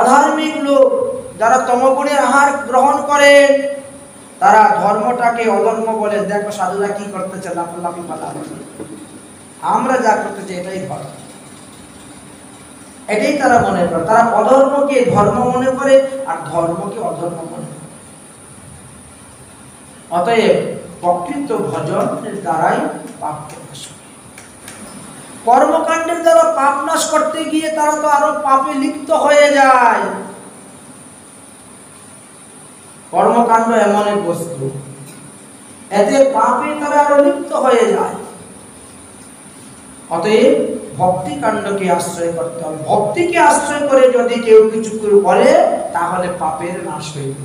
অধার্মিক লোক যারা তমগুণের আহার গ্রহণ করেন তারা ধর্মটাকে অধর্ম বলে। দেখো সাধুরা কি করতেছে, লাফালাফি পালাপালি, আমরা যা করতেছি এটাই ধর্ম, এটাই তারা মনে করে। তারা অধর্মকে ধর্ম মনে করে আর ধর্মকে অধর্ম মনে করে। অতএব প্রকৃত ভজনের দ্বারাই পাপ নাশ করে। কর্মকাণ্ডের দ্বারা পাপ নাশ করতে গিয়ে তারা তো আরো পাপে লিপ্ত হয়ে যায়। কর্মকাণ্ড এমন এক বস্তু, এতে পাপে তারা আরো লিপ্ত হয়ে যায়। অতএব ভক্তি কাণ্ডকে আশ্রয় করতে হবে। ভক্তিকে আশ্রয় করে যদি কেউ কিছু করে তাহলে পাপের নাশ হইবে।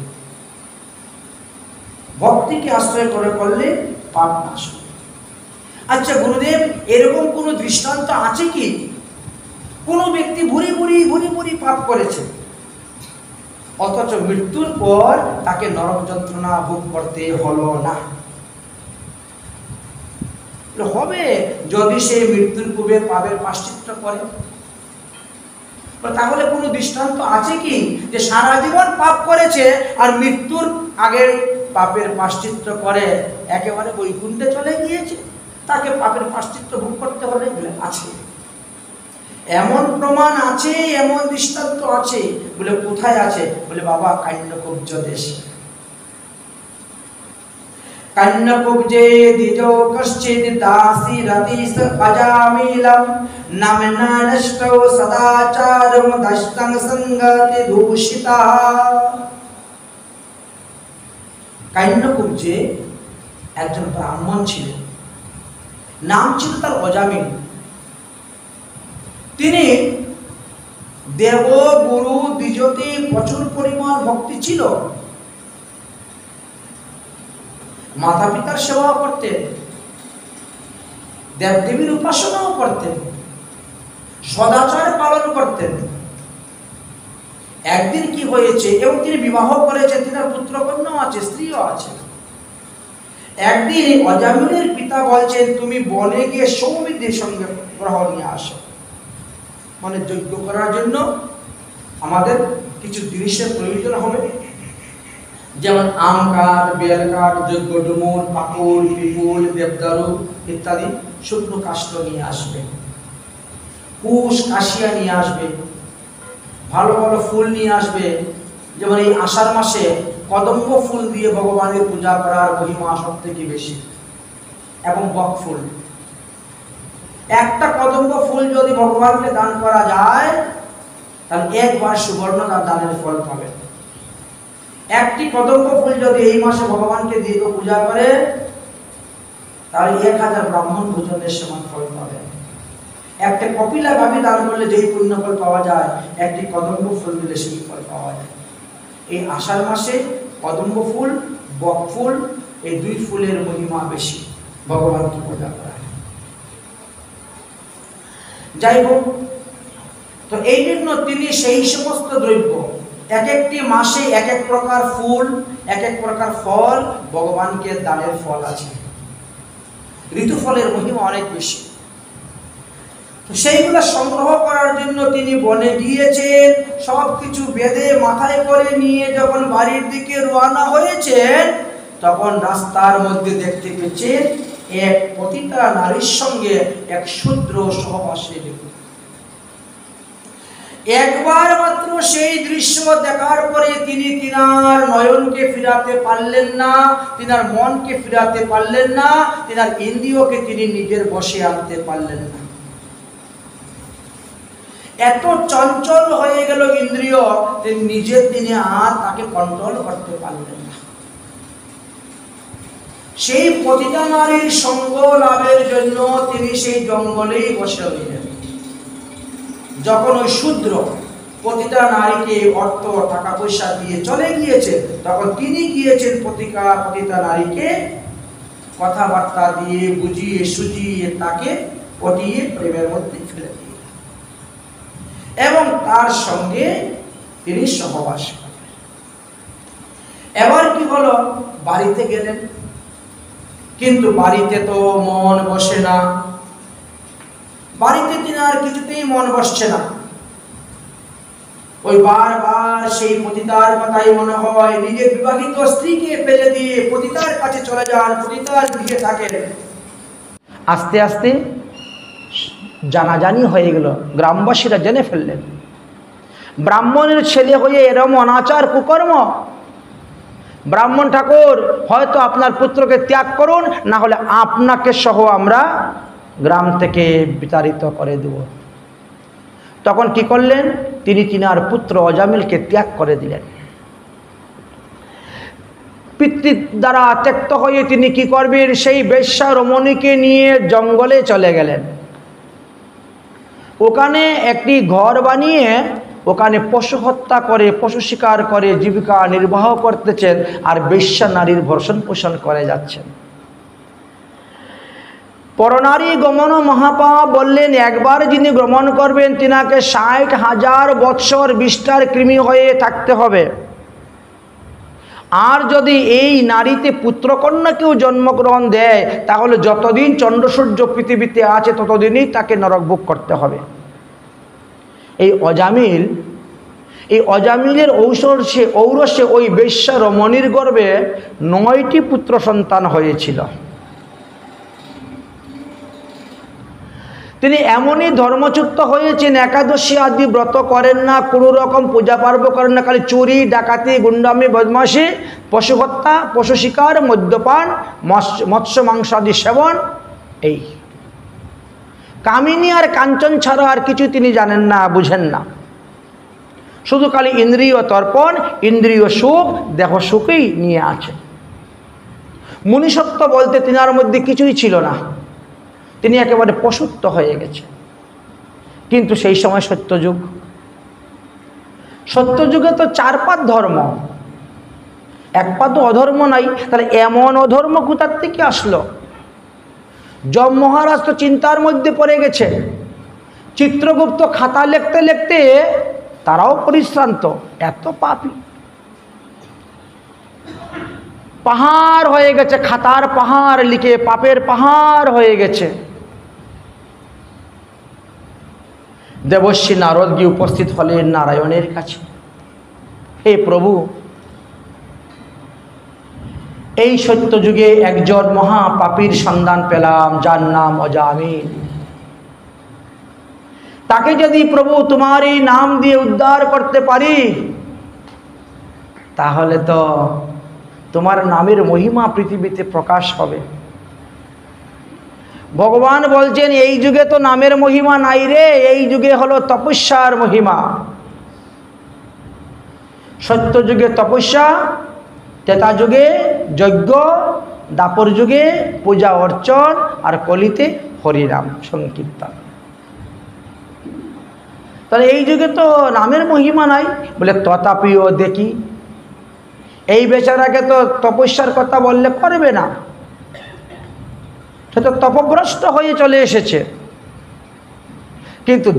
ভক্তিকে আশ্রয় করে করলে পাপ নাশ হবে। আচ্ছা গুরুদেব, এরকম কোন দৃষ্টান্ত আছে কি কোন ব্যক্তি ভুরি ভুরি পাপ করেছে অথচ মৃত্যুর পর তাকে নরক যন্ত্রণা ভোগ করতে হলো না? হবে যদি সে মৃত্যুর পূর্বে পাপের প্রায়শ্চিত্ত করে। তাহলে কোন দৃষ্টান্ত আছে কি যে সারা জীবন পাপ করেছে আর মৃত্যুর আগে পাপের প্রায়শ্চিত্ত করে একেবারে বৈকুণ্ঠে চলে গিয়েছে, তাকে পাপের প্রায়শ্চিত্ত ভোগ করতে হবে? বলে আছে, এমন প্রমাণ আছে, এমন দৃষ্টান্ত আছে। বলে কোথায় আছে? বলে বাবা কান্যকুব্জ দেশে। কান্যকুব্জে দ্বিজো কশ্চিৎ দাসী রতিস অজামিলম নামনা নষ্টৌ সদাচারম দষ্টং সঙ্গতি দূষিতা। কান্যকুব্জে একজন ব্রাহ্মণ ছিলেন, নাম ছিল তার অজামিল। তিনি দেব গুরু দ্বিজতে প্রচুর পরিমাণ ভক্তি ছিল, মাতা পিতার সেবা করতেন, দেবদেবীর উপাসনাও করতেন, সদাচার পালন করতেন। একদিন কি হয়েছে, এবং তিনি বিবাহ করেছেন, তিনার পুত্রকন্যাও আছে, স্ত্রীও আছে। একদিন অজামিলের পিতা বলছেন তুমি বনে গিয়ে সৌমিত্রের সঙ্গে গ্রহ নিয়ে আসো। মানে যজ্ঞ করার জন্য আমাদের কিছু জিনিসের প্রয়োজন হবে, যেমন আম কাঠ, বেল কাঠ, যজ্ঞ ডুমুর, পাকুড়, পিপুল, দেবদারু ইত্যাদি শুকনো কাষ্ঠ নিয়ে আসবে, কুশ কাশিয়া নিয়ে আসবে, ভালো ভালো ফুল নিয়ে আসবে। যেমন এই আষাঢ় মাসে কদম্ব ফুল দিয়ে ভগবানের পূজা করার মহিমা সব থেকে বেশি, এবং বক ফুল। একটা কদম্ব ফুল যদি ভগবানকে দান করা যায় তাহলে একবার সুবর্ণ দানের ফল পাবে। একটি কদম্ব ফুল যদি এই মাসে ভগবানকে দিয়ে পূজা করে তাহলে 1000 ব্রাহ্মণ ভোজনের সমান ফল পাবে। একটা কপিলা ভাবি দান করলে যেই পুণ্য ফল পাওয়া যায়, একটি কদম্ব ফুল দিলে সেই ফল পাওয়া যায়। এই আষাঢ় মাসে কদম্ব ফুল, বক ফুল, এই দুই ফুলের মহিমা বেশি ভগবানকে পূজা করা। যাই হোক, তো এই জন্য তিনি সেই সমস্ত দ্রব্য, এক একটি মাসে এক এক প্রকার ফুল, এক এক প্রকার ফল, ভগবানকে দানের ফল আছে। ঋতু ফলের মহিমা অনেক বেশি। তো সেইগুলো সংগ্রহ করার জন্য তিনি বনে গিয়েছেন, সবকিছু বেঁধে মাথায় করে নিয়ে যখন বাড়ির দিকে রওনা হয়েছেন তখন রাস্তার মধ্যে দেখতে পেয়েছেন এক পতিতা নারীর সঙ্গে এক শূদ্র সহবাসে লিপ্ত। একবার মাত্র সেই দৃশ্য দেখার পরে তিনি তিনার নয়নকে ফিরাতে পারলেন না, তিনার মনকে ফিরাতে পারলেন না, তিনার ইন্দ্রিয়কে তিনি নিজের বশে আনতে পারলেন না। এত চঞ্চল হয়ে গেল ইন্দ্রিয়, তিনি আর তাকে কন্ট্রোল করতে পারলেন না। সেই পতিতা নারীর সঙ্গ লাভের জন্য তিনি সেই জঙ্গলেই বসে রইলেন। যখন ওই শূদ্র পতিতা নারীকে অর্থ টাকা পয়সা দিয়ে চলে গিয়েছে, তখন তিনি গিয়েছেন পতিতা নারীকে কথাবার্তা দিয়ে বুঝিয়ে সুজিয়ে তাকে পটিয়ে প্রেমের মধ্যে ফেলে দিয়ে, এবং তার সঙ্গে তিনি সহবাস করেন। এবার কি হলো, বাড়িতে গেলেন, কিন্তু বাড়িতে তো মন বসে না। বাড়িতে তিনি আর কিছুতেই মন বসছে না। ওই বারবার সেই পতিতার কথাই মনে হয়, নিজের বিবাহিত স্ত্রীকে ফেলে দিয়ে পতিতার কাছে চলে যান, পতিতার গৃহে থাকেন। আস্তে আস্তে জানাজানি হয়ে গেল, গ্রামবাসীরা জেনে ফেললেন ব্রাহ্মণের ছেলে হয়ে এরম অনাচার কুকর্ম। ব্রাহ্মণ ঠাকুর, হয়তো আপনার পুত্রকে ত্যাগ করুন, না হলে আপনাকে সহ আমরা গ্রাম থেকে বিতাড়িত করে দেব। তখন কি করলেন? তিনি তিনার পুত্র অজামিলকে ত্যাগ করে দিলেন। পিতৃ দ্বারা ত্যক্ত হয়ে তিনি কি করবেন? সেই বেশ্যা রমণীকে নিয়ে জঙ্গলে চলে গেলেন। ওখানে একটি ঘর বানিয়ে ওখানে পশু হত্যা করে, পশু শিকার করে জীবিকা নির্বাহ করতেছেন, আর বেশ্যা নারীর ভর্ষণ পোষণ করে যাচ্ছেন। পরনারী গমন মহাপাপ বললেন, একবার যিনি গ্রমণ করবেন তিনাকে 60,000 বৎসর বিষ্ঠার কৃমি হয়ে থাকতে হবে। আর যদি এই নারীতে পুত্রকন্যাকেও জন্মগ্রহণ দেয়, তাহলে যতদিন চন্দ্রসূর্য পৃথিবীতে আছে ততদিনই তাকে নরক ভোগ করতে হবে। এই অজামিলের ঔরসে ওই বেশ্যা রমণীর গর্ভে 9টি পুত্র সন্তান হয়েছিল। তিনি এমনই ধর্মচ্যুত হয়েছেন, একাদশী আদি ব্রত করেন না, কোনো রকম পূজা পার্ব করেন না, খালি চুরি, ডাকাতি, গুন্ডামি, বদমাশি, পশু হত্যা, পশু শিকার, মদ্যপান, মৎস্য মাংস আদি সেবন, এই কামিনী আর কাঞ্চন ছাড়া আর কিছু তিনি জানেন না, বুঝেন না। শুধু খালি ইন্দ্রিয় তর্পণ, ইন্দ্রিয় সুখ, দেহ সুখই নিয়ে আছে। মুনিসত্ব বলতে তিনার মধ্যে কিছুই ছিল না, তিনি একেবারে পশুত্ব হয়ে গেছে। কিন্তু সেই সময় সত্যযুগ, সত্যযুগে তো 4 পাত ধর্ম, 1 পাত অধর্ম নাই। তাহলে এমন অধর্ম কোথার থেকে আসলো? যম মহারাজ তো চিন্তার মধ্যে পড়ে গেছে। চিত্রগুপ্ত খাতা লিখতে লিখতে তারাও পরিশ্রান্ত, এত পাপী। পাহাড় হয়ে গেছে, খাতার পাহাড় লিখে পাপের পাহাড় হয়ে গেছে। দেবর্ষি নারদ গিয়ে উপস্থিত হলেন নারায়ণের কাছে। হে প্রভু, এই সত্যযুগে একজন মহাপাপীর সন্ধান পেলাম, যার নাম অজামিল। তাকে যদি প্রভু তোমার এই নাম দিয়ে উদ্ধার করতে পারি, তাহলে তো তোমার নামের মহিমা পৃথিবীতে প্রকাশ হবে। ভগবান বলছেন, এই যুগে তো নামের মহিমা নাই রে, এই যুগে হলো তপস্যার মহিমা। সত্য যুগে তপস্যা, ত্রেতা যুগে যজ্ঞ, দাপর যুগে পূজা অর্চন, আর কলিতে হরিনাম সংকীর্তন। তাহলে এই যুগে তো নামের মহিমা নাই। বলে তথাপিও দেখি, এই বেচারাকে তো তপস্যার কথা বললে করবে না, সে তো তপগ্রস্ত হয়ে চলে এসেছে। কিন্তু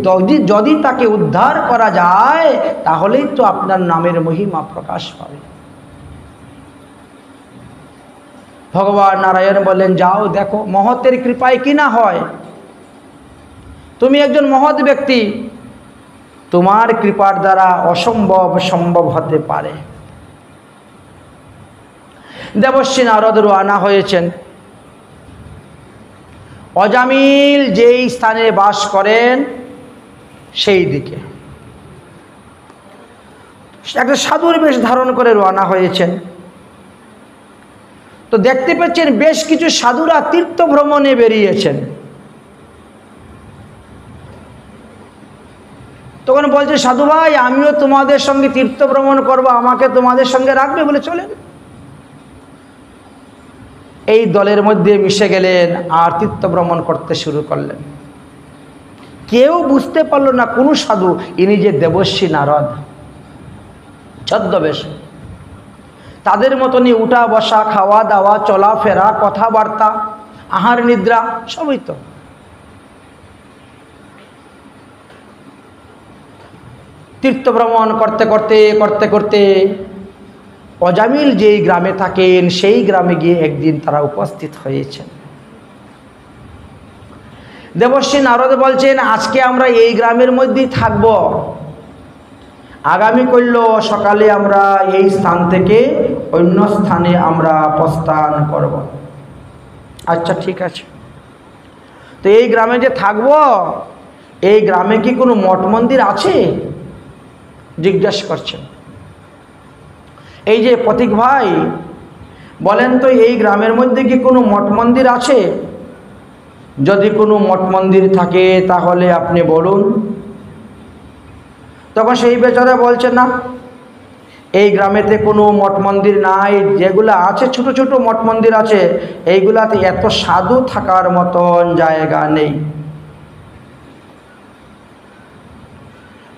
যদি তাকে উদ্ধার করা যায়, তাহলেই তো আপনার নামের মহিমা প্রকাশ পাবে। ভগবান নারায়ণ বললেন, যাও দেখো, মহতের কৃপায় কি না হয়। তুমি একজন মহৎ ব্যক্তি, তোমার কৃপার দ্বারা অসম্ভব সম্ভব হতে পারে। দেবর্ষি নারদ রওনা হয়েছেন। অজামিল যেই স্থানে বাস করেন সেই দিকে একটা সাধুর বেশ ধারণ করে রওনা হয়েছেন। তো দেখতে পাচ্ছেন বেশ কিছু সাধুরা তীর্থ ভ্রমণে বেরিয়েছেন। তখন বলছে, সাধু ভাই, আমিও তোমাদের সঙ্গে তীর্থ ভ্রমণ করবো, আমাকে তোমাদের সঙ্গে রাখবে? বলে চলেন। এই দলের মধ্যে মিশে গেলেন আর তীর্থ ভ্রমণ করতে শুরু করলেন। কেউ বুঝতে পারল না কোনো সাধু ইনি যে দেবর্ষি নারদ, ছদ্মবেশ। তাদের মতনই উঠা বসা, খাওয়া দাওয়া, চলাফেরা, কথাবার্তা, আহার নিদ্রা সবই তো। তীর্থ ভ্রমণ করতে করতে অজামিল যেই গ্রামে থাকেন সেই গ্রামে গিয়ে একদিন তারা উপস্থিত হয়েছেন। দেবর্ষি নারদ বলছেন, আজকে আমরা এই গ্রামের মধ্যেই থাকব, আগামী করল সকালে আমরা এই স্থান থেকে অন্য স্থানে আমরা প্রস্থান করব। আচ্ছা ঠিক আছে। তো এই গ্রামে যে থাকবো, এই গ্রামে কি কোনো মঠ মন্দির আছে? জিজ্ঞাসা করছেন। এই যে পথিক ভাই, বলেন তো এই গ্রামের মধ্যে কি কোনো মঠ মন্দির আছে? যদি কোনো মঠ মন্দির থাকে তাহলে আপনি বলুন। তখন সেই বেচারা বলছে, না, এই গ্রামেতে কোনো মঠ মন্দির নাই, যেগুলো আছে ছোট ছোট মঠ মন্দির আছে, এইগুলাতে এত সাধু থাকার মতন জায়গা নেই।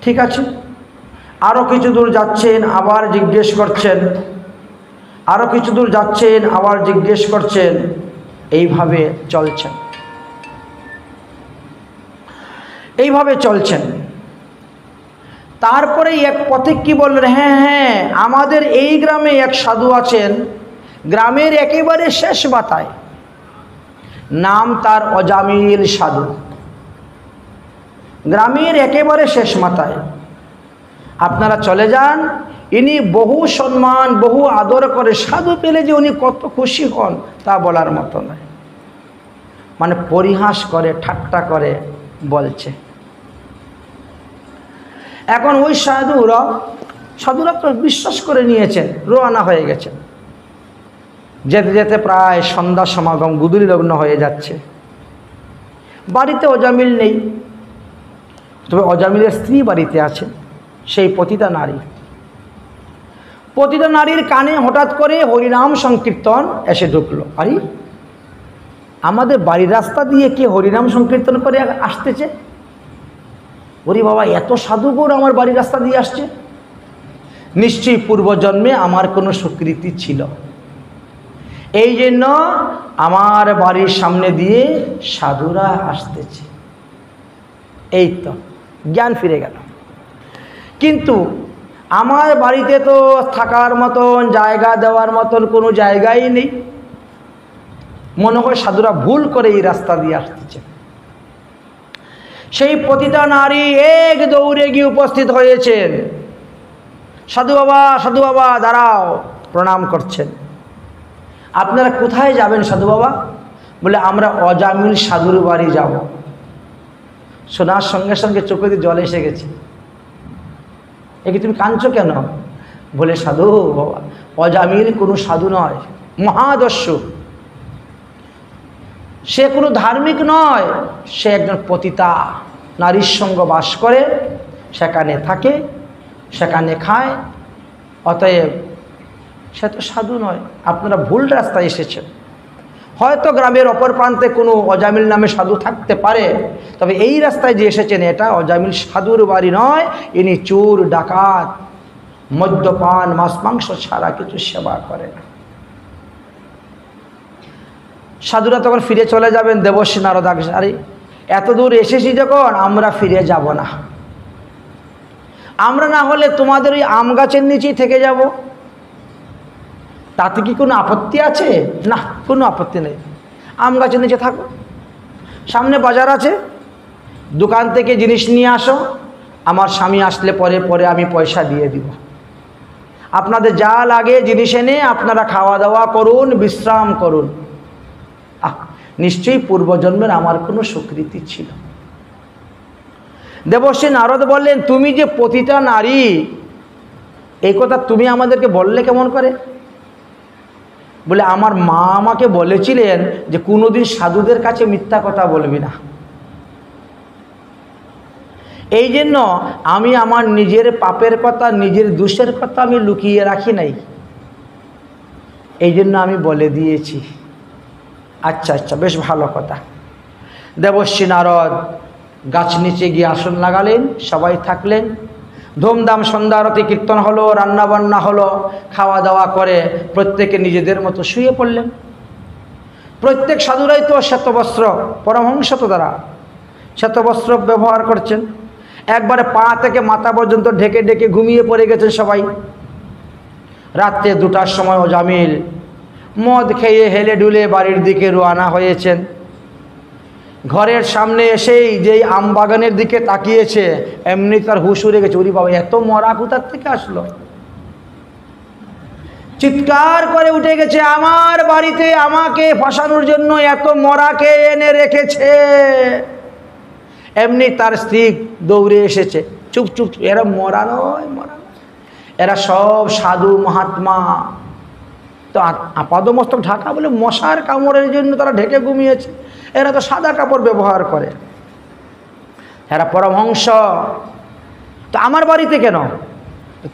ঠিক আছে, আরও কিছু দূর যাচ্ছেন, আবার জিজ্ঞেস করছেন, আরও কিছু দূর যাচ্ছেন, আবার জিজ্ঞেস করছেন, এইভাবে চলছেন, এইভাবে চলছেন। তারপরে এক পথিক কি বললেন, হ্যাঁ হ্যাঁ, আমাদের এই গ্রামে এক সাধু আছেন, গ্রামের একেবারে শেষ মাথায়, নাম তার অজামিল সাধু, গ্রামের একেবারে শেষ মাথায়, আপনারা চলে যান। ইনি বহু সম্মান বহু আদর করে, সাধু পেলে যে উনি কত খুশি হন তা বলার মতো নয়। মানে পরিহাস করে, ঠাট্টা করে বলছে। এখন ওই সাধুরা তো বিশ্বাস করে নিয়েছেন, রওনা হয়ে গেছেন। যেতে যেতে প্রায় সন্ধ্যা সমাগম, গুদুরি লগ্ন হয়ে যাচ্ছে। বাড়িতে অজামিল নেই, তবে অজামিলের স্ত্রী বাড়িতে আছে, সেই পতিতা নারী। পতিতা নারীর কানে হঠাৎ করে হরিনাম সংকীর্তন এসে ঢুকলো। আরে, আমাদের বাড়ির রাস্তা দিয়ে কে হরিনাম সংকীর্তন করে আসতেছে? ওরে বাবা, এত সাধুগুণ আমার বাড়ির রাস্তা দিয়ে আসছে, নিশ্চয়ই পূর্বজন্মে আমার কোনো স্বীকৃতি ছিল, এই জন্য আমার বাড়ির সামনে দিয়ে সাধুরা আসতেছে। এই তো জ্ঞান ফিরে গেল। কিন্তু আমার বাড়িতে তো থাকার মতন, জায়গা দেওয়ার মতন কোনো জায়গাই নেই, মনে হয় সাধুরা ভুল করে এই রাস্তা দিয়ে আসতেছে। সেই পতিতা নারী এক দৌড়ে গিয়ে উপস্থিত হয়েছেন। সাধু বাবা দাঁড়াও, প্রণাম করছেন। আপনারা কোথায় যাবেন সাধু বাবা? বলে, আমরা অজামিল সাধুর বাড়ি যাব। শোনার সঙ্গে সঙ্গে চোখে দিয়ে জল এসে গেছে। একে তুমি কাঁদছো কেন? বলে, সাধু বাবা, অজামিল কোনো সাধু নয়, মহাদস্যু। সে কোনো ধার্মিক নয়, সে একজন পতিতা, নারীর সঙ্গ বাস করে, সেখানে থাকে, সেখানে খায়, অতএব সে তো সাধু নয়। আপনারা ভুল রাস্তায় এসেছেন। হয়তো গ্রামের অপর প্রান্তে কোনো অজামিল নামে সাধু থাকতে পারে, তবে এই রাস্তায় যে এসেছেন এটা অজামিল সাধুর বাড়ি নয়। ইনি চোর, ডাকাত, মদ্যপান, মাছ মাংস ছাড়া কিছু সেবা করে না। সাধুরা তখন ফিরে চলে যাবেন। দেবর্ষী নারদ, আরে এত দূর এসেছি যখন, আমরা ফিরে যাব না। আমরা না হলে তোমাদের ওই আম গাছের নিচেই থেকে যাব, তাতে কি কোনো আপত্তি আছে? না, কোনো আপত্তি নেই, আম গাছের নিচে থাকো। সামনে বাজার আছে, দোকান থেকে জিনিস নিয়ে আসো, আমার স্বামী আসলে পরে আমি পয়সা দিয়ে দিব। আপনাদের যা লাগে জিনিস এনে আপনারা খাওয়া দাওয়া করুন, বিশ্রাম করুন। নিশ্চয়ই পূর্বজন্মের আমার কোনো স্বীকৃতি ছিল। দেবর্ষী নারদ বললেন, তুমি যে পতিতা নারী, এই কথা তুমি আমাদেরকে বললে কেমন করে? বলে, আমার মা আমাকে বলেছিলেন যে কোনোদিন সাধুদের কাছে মিথ্যা কথা বলবি না। এই জন্য আমি আমার নিজের পাপের কথা, নিজের দোষের কথা আমি লুকিয়ে রাখি নাই, এই জন্য আমি বলে দিয়েছি। আচ্ছা আচ্ছা, বেশ ভালো কথা। দেবর্ষী নারদ গাছ নিচে গিয়ে আসন লাগালেন, সবাই থাকলেন। ধুমধাম সন্ধ্যা আরতি কীর্তন হলো, রান্নাবান্না হলো, খাওয়া দাওয়া করে প্রত্যেকে নিজেদের মতো শুয়ে পড়লেন। প্রত্যেক সাধুরাই তো শ্বেতবস্ত্র, পরমহংস তো তারা শ্বেতবস্ত্র ব্যবহার করছেন। একবারে পা থেকে মাথা পর্যন্ত ঢেকে ঢেকে ঘুমিয়ে পড়ে গেছেন সবাই। রাত্রে 2টার সময় অজামিল মদ খেয়ে হেলে ডুলে বাড়ির দিকে রওনা হয়েছেন। ঘরের সামনে এসেই যেই আম বাগানের দিকে তাকিয়েছে, এমনি তার হুশ উড়ে গেছে। ওরে বাবা, এত মরা কোথার থেকে আসলো? চিৎকার করে উঠে গেছে, আমার বাড়িতে আমাকে ফাঁসানোর জন্য এত মরাকে এনে রেখেছে। এমনি তার স্ত্রী দৌড়ে এসেছে, চুপ চুপ, এরা মরা নয়, মরা নয়, এরা সব সাধু মহাত্মা। তো আপাদমস্তক ঢাকা বলে মশার কামড়ের জন্য তারা ঢেকে ঘুমিয়েছে। এরা তো সাদা কাপড় ব্যবহার করে, এরা পরমহংস। তো আমার বাড়িতে কেন?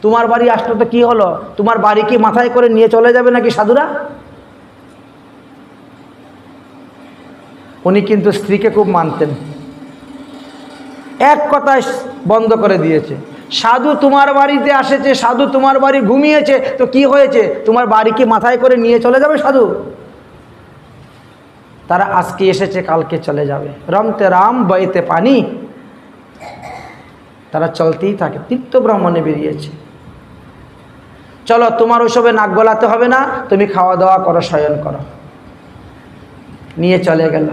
তোমার বাড়ি আসলো তো কি হলো? তোমার বাড়ি কি মাথায় করে নিয়ে চলে যাবে নাকি সাধুরা? উনি কিন্তু স্ত্রীকে খুব মানতেন, এক কথায় বন্ধ করে দিয়েছে। সাধু তোমার বাড়িতে আসেছে, সাধু তোমার বাড়ি ঘুমিয়েছে, তো কি হয়েছে? তোমার বাড়ি কি মাথায় করে নিয়ে চলে যাবে সাধু? তারা আজকে এসেছে, কালকে চলে যাবে। রমতে রাম বইতে পানি, তারা চলতেই থাকে। তীর্থ ব্রাহ্মণে বেরিয়েছে, চলো তোমার ওসবে নাক গলাতে হবে না, তুমি খাওয়া দাওয়া করো, শয়ন করো। নিয়ে চলে গেল।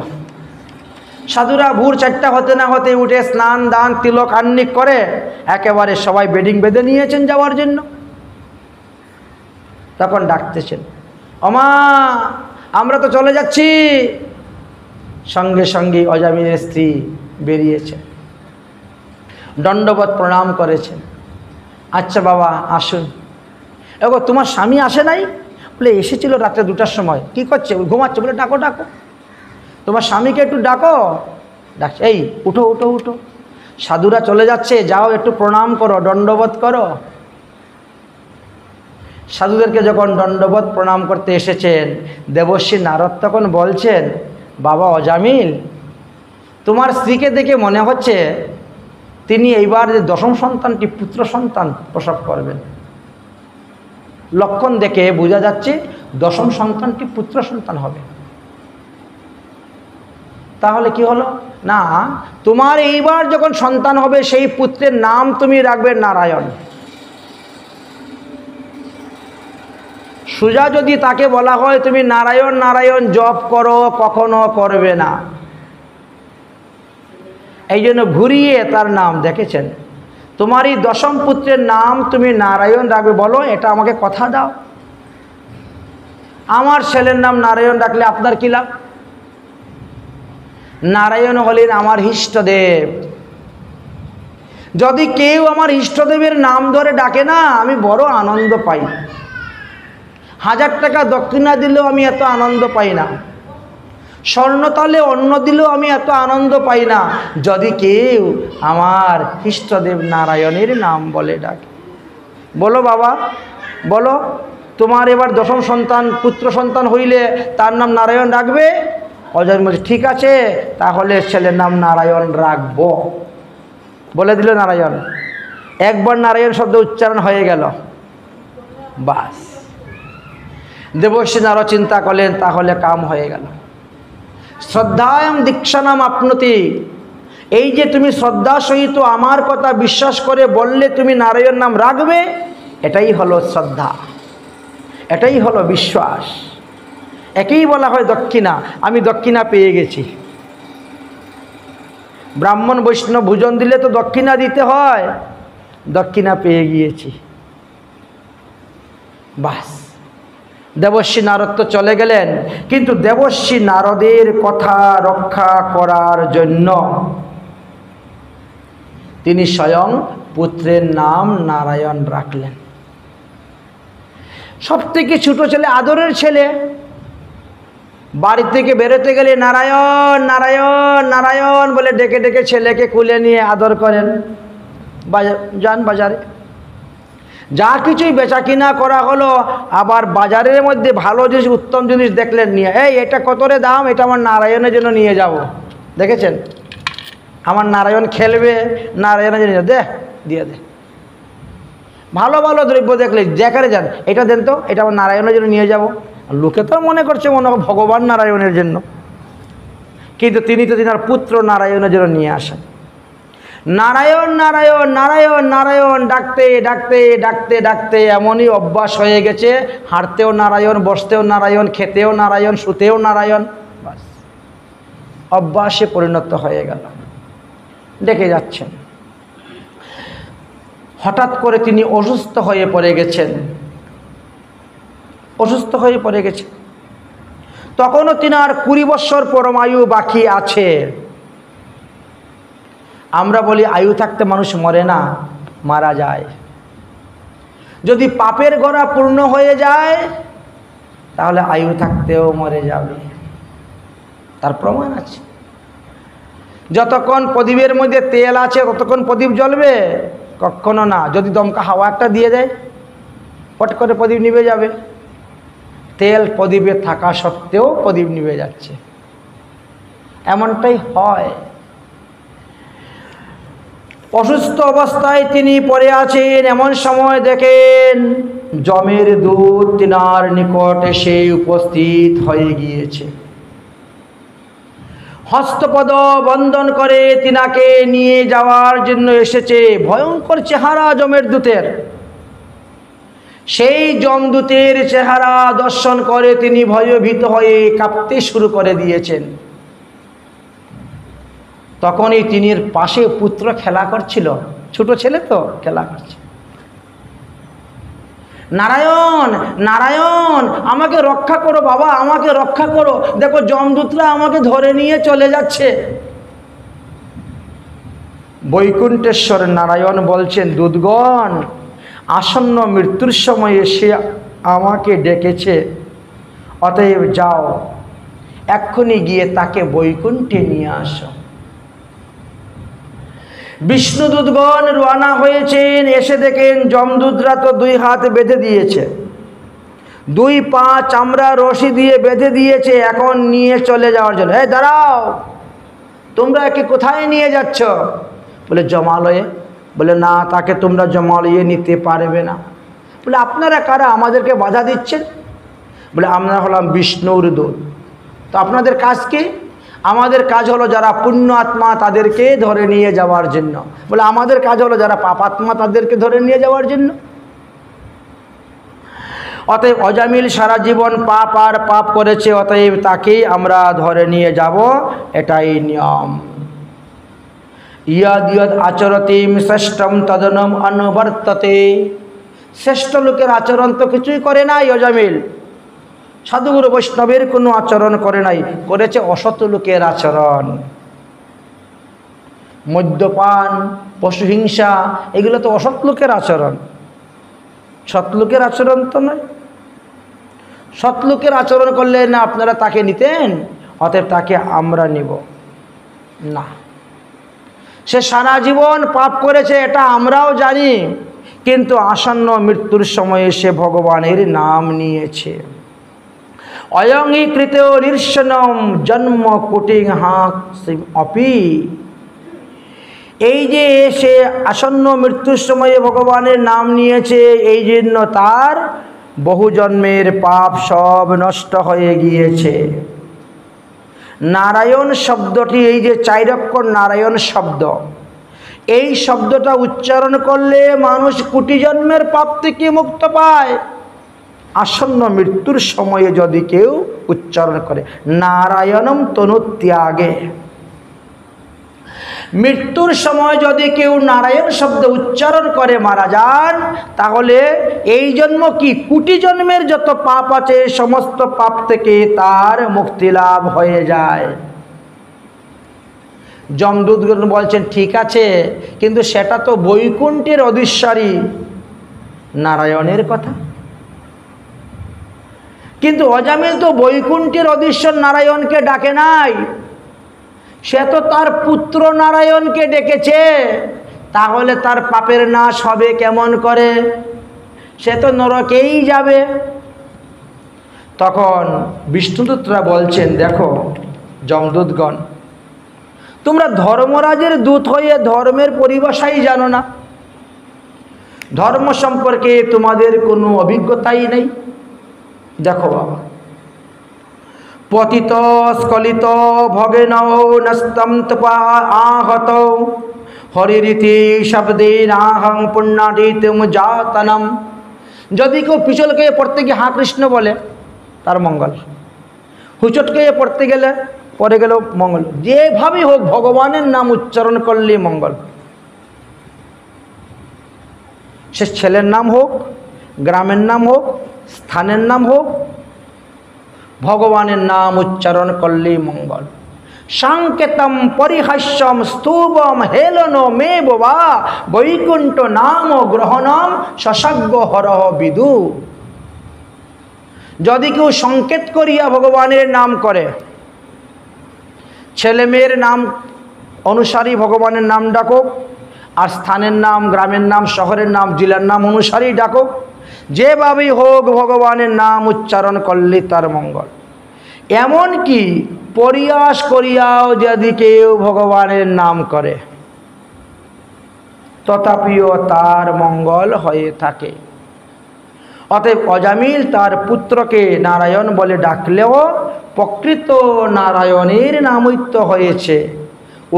সাধুরা ভোর 4টা হতে না হতে উঠে স্নান দান তিলক আহ্নিক করে একেবারে সবাই বেডিং বেঁধে নিয়েছেন যাওয়ার জন্য। তখন ডাকতেছেন, অমা আমরা তো চলে যাচ্ছি। সঙ্গে সঙ্গে অজামিনের স্ত্রী বেরিয়েছে, দণ্ডবত প্রণাম করেছেন। আচ্ছা বাবা আসুন। এগো তোমার স্বামী আসে নাই? বলে এসেছিল রাত্রে 2টার সময়। কি করছে? ঘুমাচ্ছে। বলে ডাকো ডাকো, তোমার স্বামীকে একটু ডাকো। ডাকছে, এই উঠো উঠো উঠো, সাধুরা চলে যাচ্ছে, যাও একটু প্রণাম করো, দণ্ডবত করো। সাধুদেরকে যখন দণ্ডবত প্রণাম করতে এসেছেন, দেবর্ষী নারদ তখন বলছেন, বাবা অজামিল, তোমার স্ত্রীকে দেখে মনে হচ্ছে তিনি এইবার যে 10ম সন্তানটি পুত্র সন্তান প্রসব করবেন। লক্ষণ দেখে বোঝা যাচ্ছে 10ম সন্তানটি পুত্র সন্তান হবে। তাহলে কি হলো? না, তোমার এইবার যখন সন্তান হবে সেই পুত্রের নাম তুমি রাখবে নারায়ণ। সুজা যদি তাকে বলা হয় তুমি নারায়ণ নারায়ণ জপ করো, কখনো করবে না। এই জন্য ঘুরিয়ে তার নাম দেখেছেন। তোমার এই 10ম পুত্রের নাম তুমি নারায়ণ রাখবে। বলো, এটা আমাকে কথা দাও। আমার ছেলের নাম নারায়ণ রাখলে আপনার কি লাভ? নারায়ণ হলেন আমার ইষ্টদেব। যদি কেউ আমার ইষ্টদেবের নাম ধরে ডাকে না, আমি বড় আনন্দ পাই। 1000 টাকা দক্ষিণা দিলেও আমি এত আনন্দ পাই না, স্বর্ণতলে অন্ন দিলেও আমি এত আনন্দ পাই না, যদি কেউ আমার ইষ্টদেব নারায়ণের নাম বলে ডাকে। বলো বাবা, বলো, তোমার এবার 10ম সন্তান পুত্র সন্তান হইলে তার নাম নারায়ণ রাখবে? অজয় বলছে, ঠিক আছে, তাহলে ছেলের নাম নারায়ণ রাখবো। বলে দিল নারায়ণ। একবার নারায়ণ শব্দ উচ্চারণ হয়ে গেল, বাস। দেবর্ষী নারদ চিন্তা করলেন, তাহলে কাম হয়ে গেল। শ্রদ্ধায়াম দীক্ষানাম আপনতি, এই যে তুমি শ্রদ্ধা সহিত আমার কথা বিশ্বাস করে বললে তুমি নারায়ণ নাম রাখবে, এটাই হলো শ্রদ্ধা, এটাই হলো বিশ্বাস। একেই বলা হয় দক্ষিণা। আমি দক্ষিণা পেয়ে গেছি। ব্রাহ্মণ বৈষ্ণব ভোজন দিলে তো দক্ষিণা দিতে হয়, দক্ষিণা পেয়ে গিয়েছি, বাস। দেবর্ষী নারদ তো চলে গেলেন, কিন্তু দেবর্ষী নারদের কথা রক্ষা করার জন্য তিনি স্বয়ং পুত্রের নাম নারায়ণ রাখলেন। সব থেকে ছোট ছেলে, আদরের ছেলে, বাড়ি থেকে বেরোতে গেলে নারায়ণ নারায়ণ নারায়ণ বলে ডেকে ডেকে ছেলেকে কুলে নিয়ে আদর করেন। যান বাজারে, যা কিছুই বেচা কিনা করা হলো, আবার বাজারের মধ্যে ভালো জিনিস, উত্তম জিনিস দেখলেন, নিয়ে, এই এটা কত রে দাম, এটা আমার নারায়ণের জন্য নিয়ে যাব। দেখেছেন, আমার নারায়ণ খেলবে, নারায়ণের জন্য দে, দিয়ে দে। ভালো ভালো দ্রব্য দেখলে যেখানে যান, এটা দেন তো, এটা আমার নারায়ণের জন্য নিয়ে যাব। লোকে তো মনে করছে মনে হয় ভগবান নারায়ণের জন্য, কিন্তু তিনি তো তিনার পুত্র নারায়ণের জন্য নিয়ে আসেন। নারায়ণ নারায়ণ নারায়ণ নারায়ণ ডাকতে ডাকতে ডাকতে ডাকতে এমনই অভ্যাস হয়ে গেছে, হাঁটতেও নারায়ণ, বসতেও নারায়ণ, খেতেও নারায়ণ, শুতেও নারায়ণ, বাস। অভ্যাসে পরিণত হয়ে গেল। দেখে যাচ্ছেন, হঠাৎ করে তিনি অসুস্থ হয়ে পড়ে গেছেন। অসুস্থ হয়ে পড়ে গেছেন, তখনও তিনার 20 বৎসর পরমায়ু বাকি আছে। আমরা বলি আয়ু থাকতে মানুষ মরে না, মারা যায়। যদি পাপের গড়া পূর্ণ হয়ে যায় তাহলে আয়ু থাকতেও মরে যাবে, তার প্রমাণ আছে। যতক্ষণ প্রদীপের মধ্যে তেল আছে ততক্ষণ প্রদীপ জ্বলবে? কখনো না। যদি দমকা হাওয়া একটা দিয়ে দেয়, পট করে প্রদীপ নিভে যাবে। তেল প্রদীপে থাকা সত্ত্বেও প্রদীপ নিভে যাচ্ছে, এমনটাই হয়। অসুস্থ অবস্থায় তিনি পড়ে আছেন, এমন সময় দেখেন যমের দূত তিনার নিকট এসে উপস্থিত হয়ে গিয়েছে। হস্তপদ বন্দন করে তিনাকে নিয়ে যাওয়ার জন্য এসেছে। ভয়ঙ্কর চেহারা যমের দূতের। সেই যমদূতের চেহারা দর্শন করে তিনি ভয়ভীত হয়ে কাঁপতে শুরু করে দিয়েছেন। তখনই তিনির পাশে পুত্র খেলা করছিল, ছোট ছেলে তো খেলা করছে। নারায়ণ নারায়ণ, আমাকে রক্ষা করো বাবা, আমাকে রক্ষা করো, দেখো যমদূতরা আমাকে ধরে নিয়ে চলে যাচ্ছে। বৈকুণ্ঠেশ্বর নারায়ণ বলছেন, দূতগণ আসন্ন মৃত্যুর সময় সে আমাকে ডেকেছে, অতএব যাও, এক্ষুনি গিয়ে তাকে বৈকুণ্ঠে নিয়ে আসো। বিষ্ণুদূতগণ রওনা হয়েছেন। এসে দেখেন যমদূতরা তো 2 হাত বেঁধে দিয়েছে, 2 পা চামড়া রশি দিয়ে বেঁধে দিয়েছে, এখন নিয়ে চলে যাওয়ার জন্য। এই দাঁড়াও, তোমরা একে কোথায় নিয়ে যাচ্ছ? বলে জমালয়ে। বলে না, তাকে তোমরা জমালয়ে নিতে পারবে না। বলে আপনারা কারা, আমাদেরকে বাধা দিচ্ছেন? বলে আমরা হলাম বিষ্ণুর দূত। তো আপনাদের কাজ কি? আমাদের কাজ হলো যারা পুণ্য আত্মা তাদেরকে ধরে নিয়ে যাওয়ার জন্য। বলে আমাদের কাজ হলো যারা পাপাত্মা তাদেরকে ধরে নিয়ে যাওয়ার জন্য। অতএব অজামিল সারা জীবন পাপ আর পাপ করেছে, অতএব তাকেই আমরা ধরে নিয়ে যাব, এটাই নিয়ম। ইয়াদ ইয়াদ আচরতিম শ্রেষ্ঠম তদনম অনুবর্ততে। শ্রেষ্ঠ লোকের আচরণ তো কিছুই করে নাই অজামিল, সাধুগুরু বৈষ্ণবের কোনো আচরণ করে নাই, করেছে অসৎ লোকের আচরণ। মদ্যপান, পশুহিংসা, এগুলো তো অসৎ লোকের আচরণ, সৎ লোকের আচরণ তো নয়। সৎ লোকের আচরণ করলে না আপনারা তাকে নিতেন, অতএব তাকে আমরা নিব না। সে সারা জীবন পাপ করেছে এটা আমরাও জানি, কিন্তু আসন্ন মৃত্যুর সময়ে সে ভগবানের নাম নিয়েছে। অয়ঙ্গীকৃত নির্শনম জন্ম কোটিং হাক অপি। এই যে সে আসন্ন মৃত্যুর সময়ে ভগবানের নাম নিয়েছে, এই জন্য তার বহু জন্মের পাপ সব নষ্ট হয়ে গিয়েছে। নারায়ণ শব্দটি, এই যে 4 অক্ষর নারায়ণ শব্দ, এই শব্দটা উচ্চারণ করলে মানুষ কোটি জন্মের পাপ থেকে মুক্ত পায়। আসন্ন মৃত্যুর সময়ে যদি কেউ উচ্চারণ করে নারায়ণম তনুত্যাগে, মৃত্যুর সময় যদি কেউ নারায়ণ শব্দ উচ্চারণ করে মারা যান, তাহলে এই জন্ম কি কোটি জন্মের যত পাপ আছে সমস্ত পাপ থেকে তার মুক্তি লাভ হয়ে যায়। যমদূতগণ বলছেন ঠিক আছে, কিন্তু সেটা তো বৈকুণ্ঠের অধীশ্বরী নারায়ণের কথা। কিন্তু অজামিল তো বৈকুণ্ঠের অধীশ্বর নারায়ণকে ডাকে নাই, সে তো তার পুত্র নারায়ণকে ডেকেছে। তাহলে তার পাপের নাশ হবে কেমন করে? সে তো নরকেই যাবে। তখন বিষ্ণুদূতরা বলছেন, দেখো যমদূতগণ, তোমরা ধর্মরাজের দূত হয়ে ধর্মের পরিভাষাই জানো না, ধর্ম সম্পর্কে তোমাদের কোনো অভিজ্ঞতাই নেই। দেখো বাবা, পতিত স্খলিত ভগেন নস্তম তপা আহত হরিরীতি শব্দেন আহং পুণ্যাদিতম জাতনম। যদি কেউ পিছলকে পড়তে গিয়ে হা কৃষ্ণ বলে তার মঙ্গল, হুচটকে পড়তে গেলে পরে গেল মঙ্গল। যেভাবেই হোক ভগবানের নাম উচ্চারণ করলে মঙ্গল। সে ছেলের নাম হোক, গ্রামের নাম হোক, স্থানের নাম হোক, ভগবানের নাম উচ্চারণ করলে মঙ্গল। সাংকেতম পরিহাস্যম স্তূবম হেলন মে বাবা বৈকুণ্ঠ নাম গ্রহণম শশাগ্য হরহ বিদু। যদি কেউ সংকেত করিয়া ভগবানের নাম করে, ছেলে মেয়ের নাম অনুসারী ভগবানের নাম ডাকুক, আর স্থানের নাম, গ্রামের নাম, শহরের নাম, জেলার নাম অনুসারী ডাকুক, যেভাবেই হোক ভগবানের নাম উচ্চারণ করলে তার মঙ্গল। এমনকি পরিহাস করিয়াও যদি কেউ ভগবানের নাম করে তথাপিও তার মঙ্গল হয়ে থাকে। অতএব অজামিল তার পুত্রকে নারায়ণ বলে ডাকলেও প্রকৃত নারায়ণের নামৈত্য হয়েছে।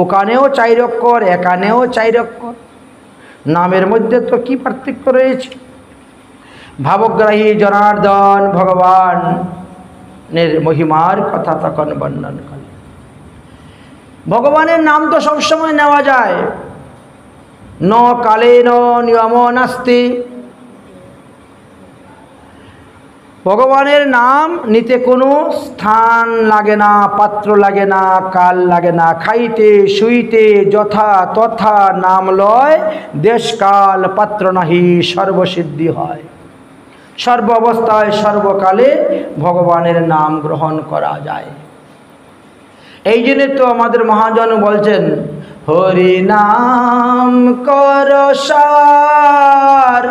ওখানেও 4 অক্ষর, এখানেও 4 অক্ষর, নামের মধ্যে তো কি পার্থক্য রয়েছে। ভাবগ্রাহী জনার্দন ভগবানের মহিমার কথা তখন বর্ণন করে। ভগবানের নাম তো সবসময় নেওয়া যায়, ন কালেন নিয়ম নাস্তি। ভগবানের নাম নিতে কোনো স্থান লাগে না, পাত্র লাগে না, কাল লাগে না। খাইতে শুইতে যথা তথা নাম লয়, দেশকাল পাত্র নাহি সর্বসিদ্ধি হয়। সর্ব অবস্থায় সর্বকালে ভগবানের নাম গ্রহণ করা যায়। এই জন্য তো আমাদের মহাজন বলছেন, হরি নাম কর সার,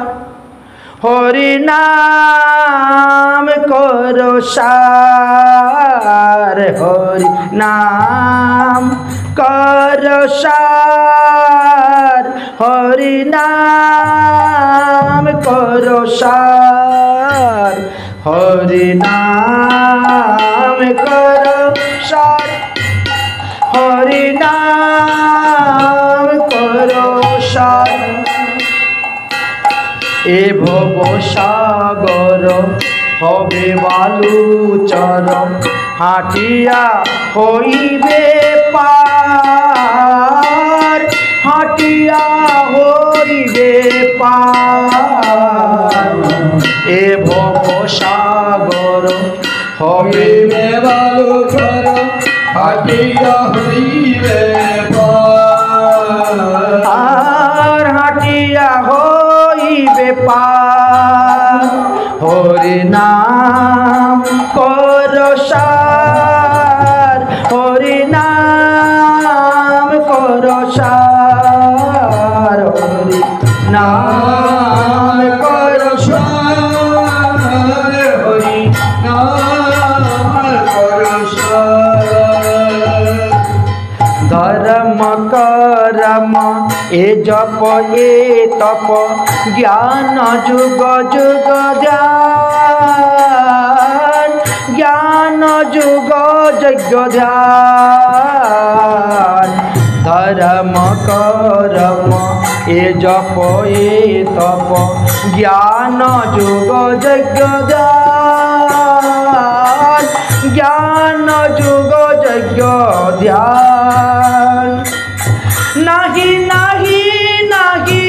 হরি নাম কর সার, হরি নাম কর সার, হরি নাম কর সার, হরি নাম কর সার, হরি নাম কর সার। এ ভব সাগর হবে বালুচর, হাটিয়া হইবে পার, হাটিয়া হইবে পার। এ ভব সাগর হবে বালুচর, হাটিয়া হইবে পার, হাটিয়া হইবে পার। হরি নাম কর সার, হরি নাম কর সার, হরি নাম কর সার, হরি নাম কর সার। ধর্ম করম এ জপ এ তপ, জ্ঞান যুগ যুগ ধ্যান, জ্ঞান যুগ যজ্ঞ ধ্যান। ধর্ম করম এ জপ এ তপ, জ্ঞান যুগ যজ্ঞ ধ্যান, জ্ঞান যুগ যজ্ঞ ধ্যান। নাহি নাহি নাহি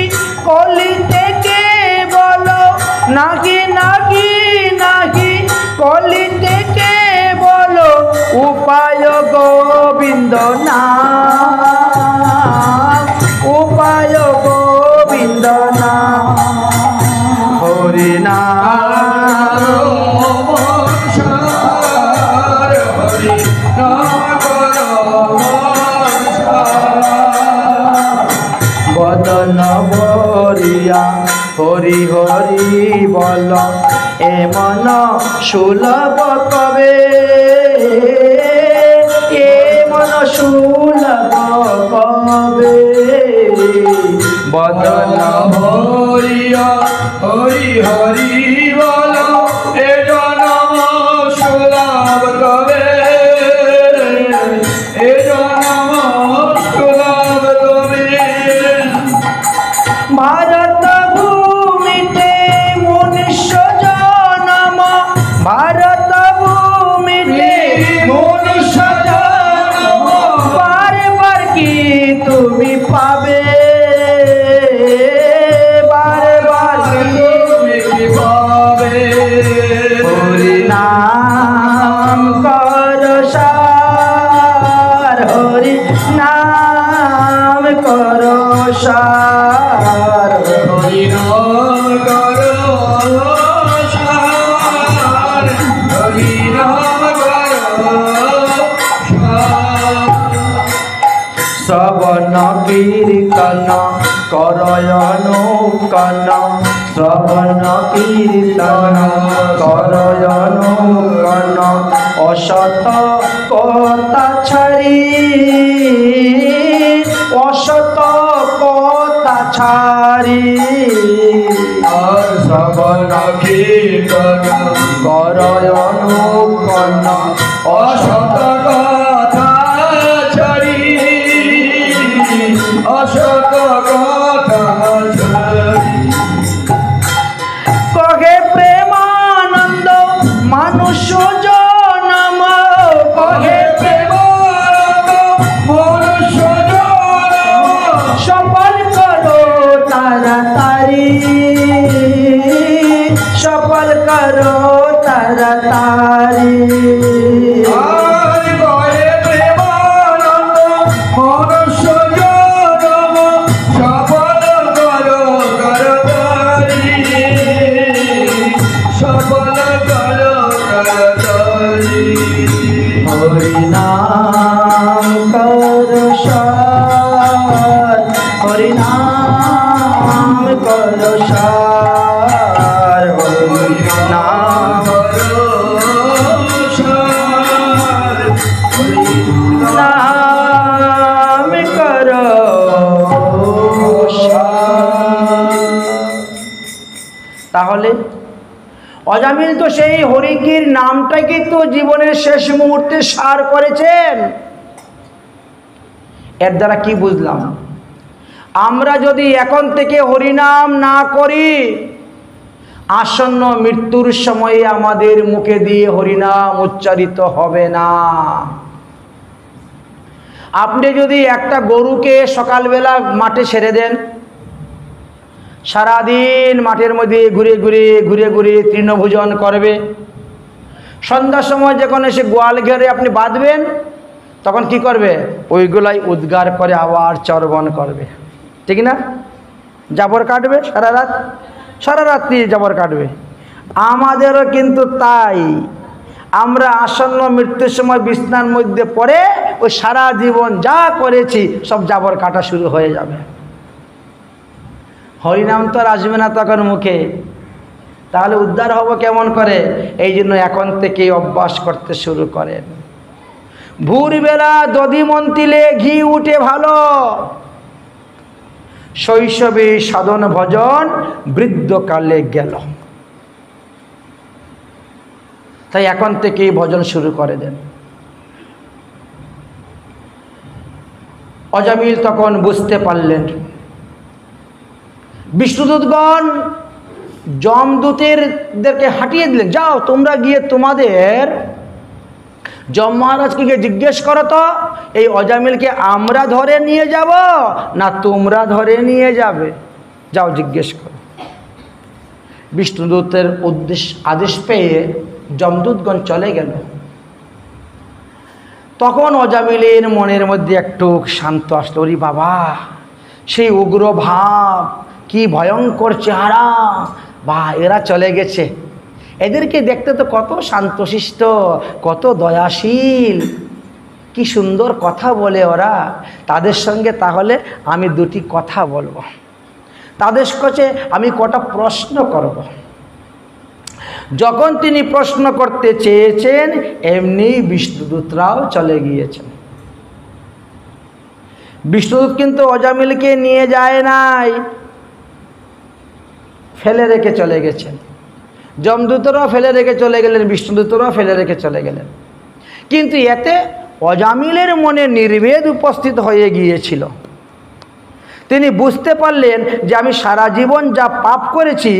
কলিতে কেবল, নাহি নাহি নাহি কলিতে কেবল, উপায় গোবিন্দ নাম, উপায় গোবিন্দ নাম। হরি নাম বদন বরিয়া হরি হরি বল, এ মন সুলভ কবে, এ মন সুলভ কবে। বদন বরিয়া হরি হরি বল, এ জনম সুলভ কবে, এ জনম সুলভ কবে। ভারত ভূমিতে মনুষ্য জন্ম, ভারত ভূমিতে মনুষ্য জন্ম, করয় নূতন শ্রবণ কীর্তন করয় নূতন অসত কথা ছাড়ি অসত কথা ছাড়ি শ্রবণ কীর্তন করয় নূতন অসত কথা ছাড়ি অসত কথা ছাড়ি কহে প্রেমানন্দ মানুষ জনম কহে প্রেমানন্দ মনুষ্য জনম সফল করো তাড়াতাড়ি সফল করো তাড়াতাড়ি আর কহে প্রেমানন্দ মনুষ্য জনম সফল করো তাড়াতাড়ি সফল করো তাড়াতাড়ি হরিনাম করো সার হরিনাম করো সার হরিনাম নাম করো তাহলে অজামিল তো সেই হরিকির নামটাকে তো জীবনের শেষ মুহূর্তে সার করেছেন। এর দ্বারা কি বুঝলাম? আমরা যদি এখন থেকে হরিনাম না করি, আসন্ন মৃত্যুর সময়ে আমাদের মুখে দিয়ে হরিনাম উচ্চারিত হবে না। আপনি যদি একটা গরুকে সকালবেলা মাঠে ছেড়ে দেন, সারাদিন মাঠের মধ্যে ঘুরে ঘুরে তৃণভোজন করবে, সন্ধ্যার সময় যখন এসে গোয়াল ঘেরে আপনি বাঁধবেন, তখন কি করবে? ওইগুলাই উদ্গার করে আবার চর্বণ করবে, ঠিক না? জাবর কাটবে সারা রাত্রি জাবর কাটবে। আমাদেরও কিন্তু তাই। আমরা আসন্ন মৃত্যুর সময় বিছনার মধ্যে পড়ে ওই সারা জীবন যা করেছি সব জাবর কাটা শুরু হয়ে যাবে। হরিনাম তো আর আসবে না তখন মুখে, তাহলে উদ্ধার হব কেমন করে? এই জন্য এখন থেকেই অভ্যাস করতে শুরু করেন। ভোরবেলা দধিমন্তিলে ঘি উঠে ভালো, শৈশবে সাধন ভজন বৃদ্ধকালে গেল। তাই এখন থেকেই ভজন শুরু করে দেন। অজামিল তখন বুঝতে পারলেন। বিষ্ণুদূতগণ যমদূতদেরকে হাঁটিয়ে দিলেন, যাও তোমরা গিয়ে তোমাদের যম মহারাজকে গিয়ে জিজ্ঞেস করো তো এই অজামিলকে আমরা ধরে নিয়ে যাব না তোমরা ধরে নিয়ে যাবে, যাও জিজ্ঞেস করো। বিষ্ণুদূতের আদেশ পেয়ে যমদূতগণ চলে গেল। তখন অজামিলের মনের মধ্যে একটু শান্ত আসলো। ওরে বাবা, সেই উগ্র ভাব, কি ভয়ঙ্কর চেহারা, বা এরা চলে গেছে। এদেরকে দেখতে তো কত শান্তশিষ্ট, কত দয়াশীল, কি সুন্দর কথা বলে ওরা। তাদের সঙ্গে তাহলে আমি দুটি কথা বলবো, তাদের কাছে আমি কটা প্রশ্ন করব। যখন তিনি প্রশ্ন করতে চেয়েছেন, এমনি বিষ্ণুদূতরাও চলে গিয়েছেন। বিষ্ণুদূত কিন্তু অজামিলকে নিয়ে যায় নাই, ফেলে রেখে চলে গেছেন। যমদূতরাও ফেলে রেখে চলে গেলেন, বিষ্ণুদূতরাও ফেলে রেখে চলে গেলেন। কিন্তু এতে অজামিলের মনে নির্ভেদ উপস্থিত হয়ে গিয়েছিল। তিনি বুঝতে পারলেন যে আমি সারা জীবন যা পাপ করেছি,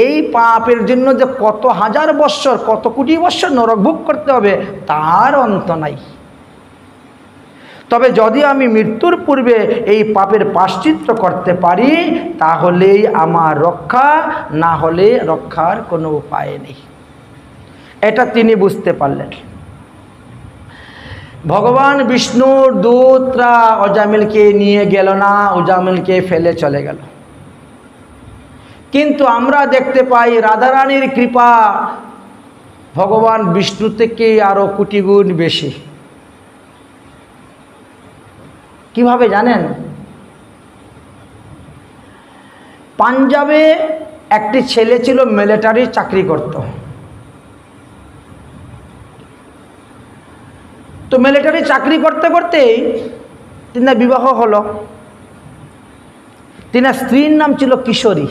এই পাপের জন্য যে কত হাজার বৎসর, কত কোটি বৎসর নরক ভোগ করতে হবে তার অন্ত নাই। তবে যদি আমি মৃত্যুর পূর্বে এই পাপের প্রায়শ্চিত্ত করতে পারি, তাহলেই আমার রক্ষা, না হলে রক্ষার কোনো উপায় নেই। এটা তিনি বুঝতে পারলেন। ভগবান বিষ্ণুর দূতরা অজামিলকে নিয়ে গেল না, অজামিলকে ফেলে চলে গেল। কিন্তু আমরা দেখতে পাই রাধারানীর কৃপা ভগবান বিষ্ণু থেকে আরো কোটি গুণ বেশি। কিভাবে জানেন? পাঞ্জাবে একটি ছেলে ছিল, মিলিটারি চাকরি করত। তো মিলিটারি চাকরি করতে করতেই তিনার বিবাহ হলো। তিনার স্ত্রীর নাম ছিল কিশোরী।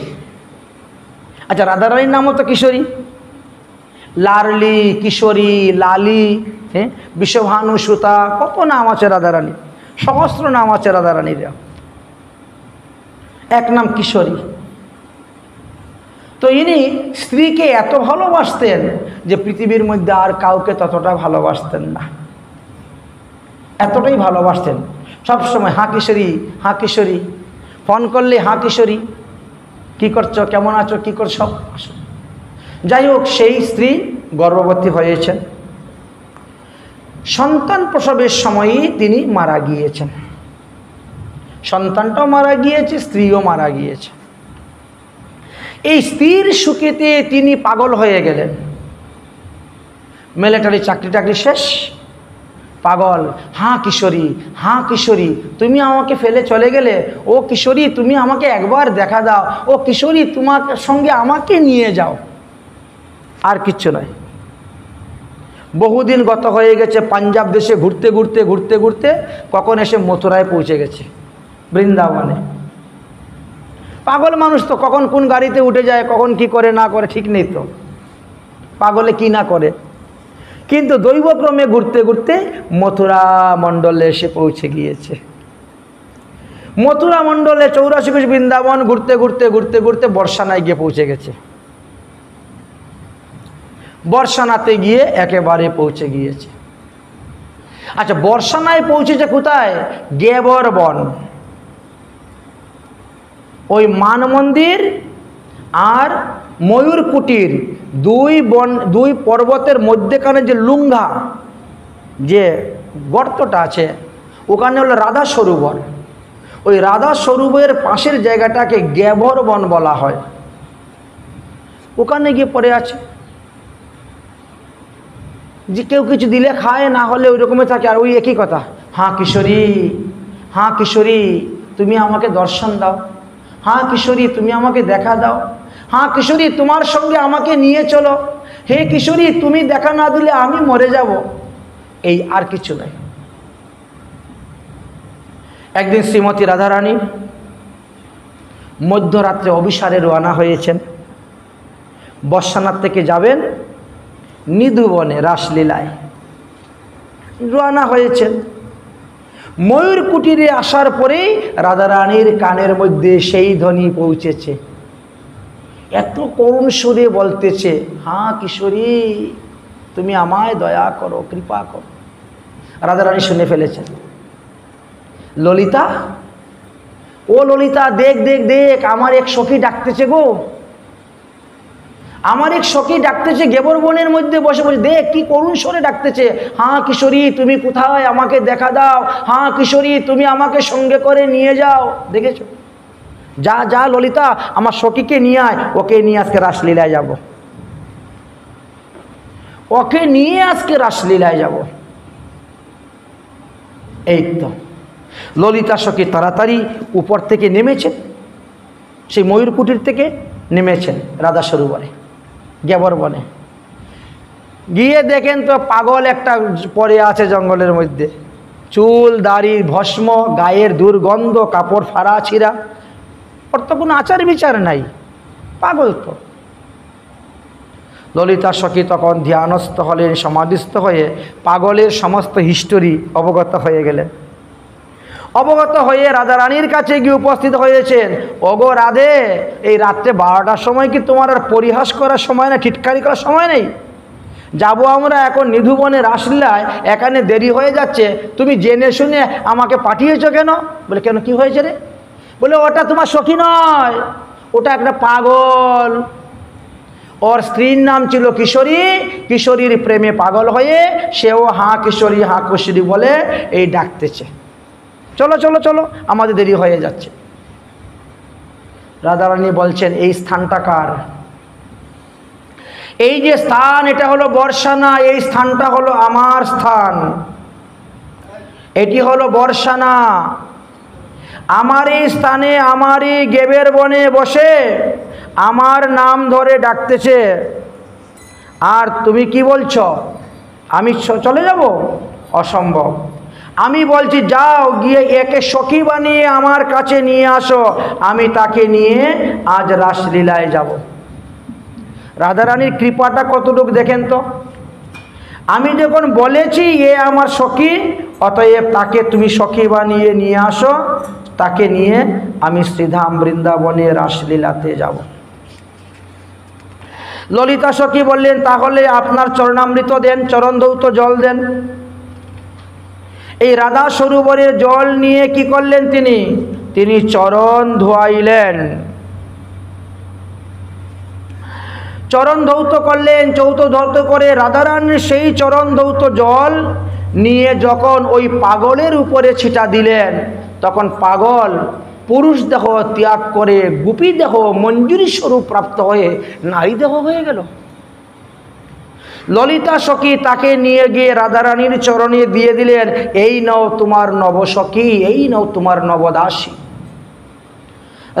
আচ্ছা, রাধারানীর নামও তো কিশোরী, লারলি, কিশোরী, লালি, হ্যাঁ, বিশ্বভানু, সুতা, কত নাম আছে রাধারানী, সহস্র নাম আছে রাধারানীর। এক নাম কিশোরী। তো ইনি স্ত্রীকে এত ভালোবাসতেন যে পৃথিবীর মধ্যে আর কাউকে ততটা ভালোবাসতেন না, এতটাই ভালোবাসতেন। সবসময় হ্যাঁ কিশোরী, হ্যাঁ কিশোরী, ফোন করলে হ্যাঁ কিশোরী, কী করছো, কেমন আছো, কী করছো, সব আসো। যাই হোক, সেই স্ত্রী গর্ভবতী হয়েছেন। সন্তান প্রসবের সময়ই তিনি মারা গিয়েছেন। সন্তানটাও মারা গিয়েছে, স্ত্রীও মারা গিয়েছে। এই স্ত্রীর সুখেতে তিনি পাগল হয়ে গেলেন। মিলিটারি চাকরি শেষ, পাগল। হ্যাঁ কিশোরী, হ্যাঁ কিশোরী, তুমি আমাকে ফেলে চলে গেলে। ও কিশোরী, তুমি আমাকে একবার দেখা দাও। ও কিশোরী, তোমার সঙ্গে আমাকে নিয়ে যাও। আর কিচ্ছু নয়। বহুদিন গত হয়ে গেছে। পাঞ্জাব দেশে ঘুরতে ঘুরতে ঘুরতে ঘুরতে কখন এসে মথুরায় পৌঁছে গেছে, বৃন্দাবনে। পাগল মানুষ তো কখন কোন গাড়িতে উঠে যায়, কখন কি করে না করে ঠিক নেই তো, পাগলে কি না করে। কিন্তু দৈবক্রমে ঘুরতে ঘুরতে মথুরা মণ্ডলে এসে পৌঁছে গিয়েছে। মথুরা মণ্ডলে 84 কোষ বৃন্দাবন ঘুরতে ঘুরতে ঘুরতে ঘুরতে বর্ষানায় গিয়ে পৌঁছে গেছে। বর্ষানাতে গিয়ে একেবারে পৌঁছে গিয়েছে। আচ্ছা, বর্ষানায় পৌঁছেছে কোথায়? গেবর বন। ওই মান মন্দির আর ময়ূর কুটির, দুই পর্বতের মধ্যেখানে যে লুঙ্গা, যে গর্তটা আছে, ওখানে হলো রাধা সরোবর। ওই রাধা সরোবরের পাশের জায়গাটাকে গেবর বন বলা হয়। ওখানে গিয়ে পড়ে আছে। যে কেউ কিছু দিলে খায়, না হলে ওই রকমই থাকে। আর ওই একই কথা, হ্যাঁ কিশোরী, হ্যাঁ কিশোরী, তুমি আমাকে দর্শন দাও। হ্যাঁ কিশোরী, তুমি আমাকে দেখা দাও। হ্যাঁ কিশোরী, তোমার সঙ্গে আমাকে নিয়ে চলো। হে কিশোরী, তুমি দেখা না দিলে আমি মরে যাব। এই, আর কিছু নাই। একদিন শ্রীমতী রাধারানী মধ্যরাত্রে অভিসারে রওনা হয়েছেন। বর্ষানাথ থেকে যাবেন নিধুবনে রাসলীলায়, রওনা হয়েছেন। ময়ূর কুটিরে আসার পরেই রাধারানীর কানের মধ্যে সেই ধ্বনি পৌঁছেছে। এত করুণ সুরে বলতেছে, হ্যাঁ কিশোরী, তুমি আমায় দয়া করো, কৃপা করো। রাধারানী শুনে ফেলেছেন। ললিতা, ও ললিতা, দেখ দেখ দেখ, আমার এক সখী ডাকতেছে গো, আমার এক সখী ডাকতেছে গেবর বনের মধ্যে বসে বসে। দেখ কি করুণ স্বরে ডাকতেছে। হ্যাঁ কিশোরী, তুমি কোথায়, আমাকে দেখা দাও। হ্যাঁ কিশোরী, তুমি আমাকে সঙ্গে করে নিয়ে যাও। দেখেছো? যা যা ললিতা, আমার সখীকে নিয়ে আয়, ওকে নিয়ে আজকে রাসলীলায় যাব, ওকে নিয়ে আজকে রাসলীলায় যাব। এই তো ললিতা সখী তাড়াতাড়ি উপর থেকে নেমেছেন, সেই ময়ূর কুটির থেকে নেমেছেন রাধা সরোবরে, গেবর বনে। গিয়ে দেখেন তো পাগল একটা পড়ে আছে জঙ্গলের মধ্যে, চুল দাড়ি ভস্ম, গায়ের দুর্গন্ধ, কাপড় ফাড়া ছিঁড়া, ওর তো কোনো আচার বিচার নাই, পাগল তো। ললিতা সখী তখন ধ্যানস্থ হলেন, সমাধিস্থ হয়ে পাগলের সমস্ত হিস্টোরি অবগত হয়ে গেলেন। অবগত হয়ে রাধারানীর কাছে গিয়ে উপস্থিত হয়েছেন। ওগো রাধে, এই রাত্রে 12টার সময় কি তোমার আর পরিহাস করার সময় না, টিটকারি করার সময় নেই? যাবো আমরা এখন নিধুবনে রাসলীলায়, এখানে দেরি হয়ে যাচ্ছে, তুমি জেনে শুনে আমাকে পাঠিয়েছো কেন? বলে কেন, কি হয়েছে রে? বলে ওটা তোমার সখী নয়, ওটা একটা পাগল। ওর স্ত্রীর নাম ছিল কিশোরী, কিশোরীর প্রেমে পাগল হয়ে সেও হাঁ কিশোরী হাঁ কিশোরী বলে এই ডাকতেছে। চলো চলো চলো, আমাদের দেরি হয়ে যাচ্ছে। রাধারানী বলছেন, এই স্থানটা কার? এই যে স্থান, এটা হলো বর্ষানা, এই স্থানটা হলো আমার স্থান, এটি হলো বর্ষানা। আমারই স্থানে আমারই গেবের বনে বসে আমার নাম ধরে ডাকতেছে, আর তুমি কি বলছো আমি চলে যাব? অসম্ভব। আমি বলছি যাও গিয়ে একে সখী বানিয়ে আমার কাছে নিয়ে আসো, আমি তাকে নিয়ে আজ রাসলীলায় যাব। রাধারানীর কৃপাটা কতটুকু দেখেন তো। আমি যখন বলেছি এ আমার সখী, অতএব তাকে তুমি সখী বানিয়ে নিয়ে আসো, তাকে নিয়ে আমি শ্রীধাম বৃন্দাবনে রাসলীলাতে যাব। ললিতা সখী বললেন তাহলে আপনার চরণামৃত দেন, চরণ ধৌত জল দেন। এই রাধা সরোবরের জল নিয়ে কি করলেন তিনি চরণ ধোয়াইলেন, চরণ ধৌত করলেন। চৌত ধৌত করে রাধারানীর সেই চরণ ধৌত জল নিয়ে যখন ওই পাগলের উপরে ছিটা দিলেন, তখন পাগল পুরুষ দেহ ত্যাগ করে গোপী দেহ মঞ্জুরি স্বরূপ প্রাপ্ত হয়ে নারী দেহ হয়ে গেল। ললিতা সখী তাকে নিয়ে গিয়ে রাধারানীর চরণে দিয়ে দিলেন, এই নাও তোমার নবসখী, এই নাও তোমার নবদাসী।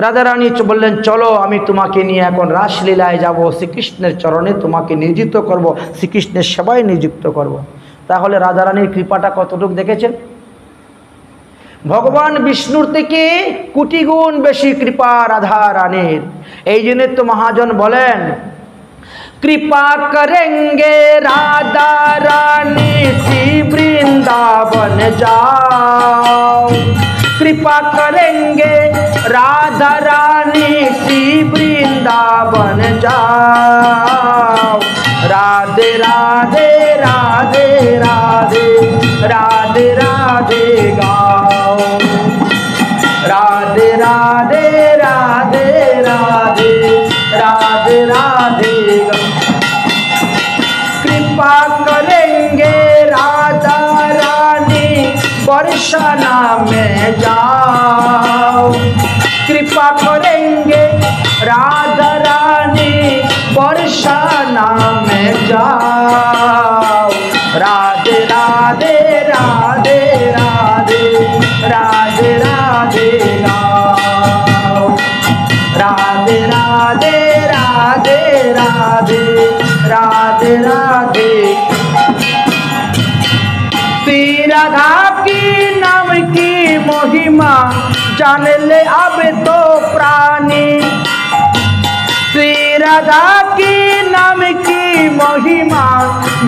রাধারানী বললেন চলো আমি তোমাকে নিয়ে এখন রাসলীলায় যাব, শ্রীকৃষ্ণের চরণে তোমাকে নিযুক্ত করব, শ্রীকৃষ্ণের সেবায় নিযুক্ত করব। তাহলে রাধারানীর কৃপাটা কতটুকু দেখেছেন? ভগবান বিষ্ণুর থেকে কোটি গুণ বেশি কৃপা রাধারানীর। এই জন্য তো মহাজন বলেন कृपा करेंगे राधा रानी श्री वृंदावन जाओ, कृपा करेंगे राधा रानी श्री वृंदावन जाओ। राधे राधे राधे राधे राधे राधे गाओ, राधे राधे राधे राधे राधे राधे गाओ। कृपा करेंगे राधा रानी बरसाना में जाओ, कृपा करेंगे राधा रानी बरसाना में जाओ। राधे राधे राधे राधे राधे राधे गाओ, राधे राधे राधे राधे राधे राधे। श्री राधा की नाम की महिमा जान ले अब तो प्राणी, श्री राधा की नाम की महिमा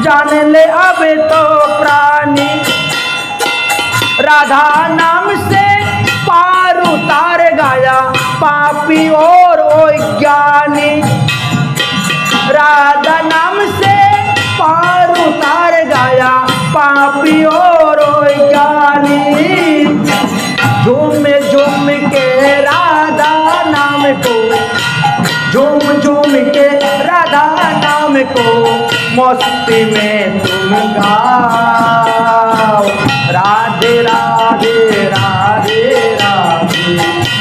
जान ले अब तो प्राणी। राधा नाम से पार उतार गया पापी और ज्ञानी, राधा नाम से पार उतार गया पापी और ज्ञानी। झूम झूम के राधा नाम को, झूम झूम के राधा नाम को मस्ती में तुम गाओ। राधे राधे राधे राधे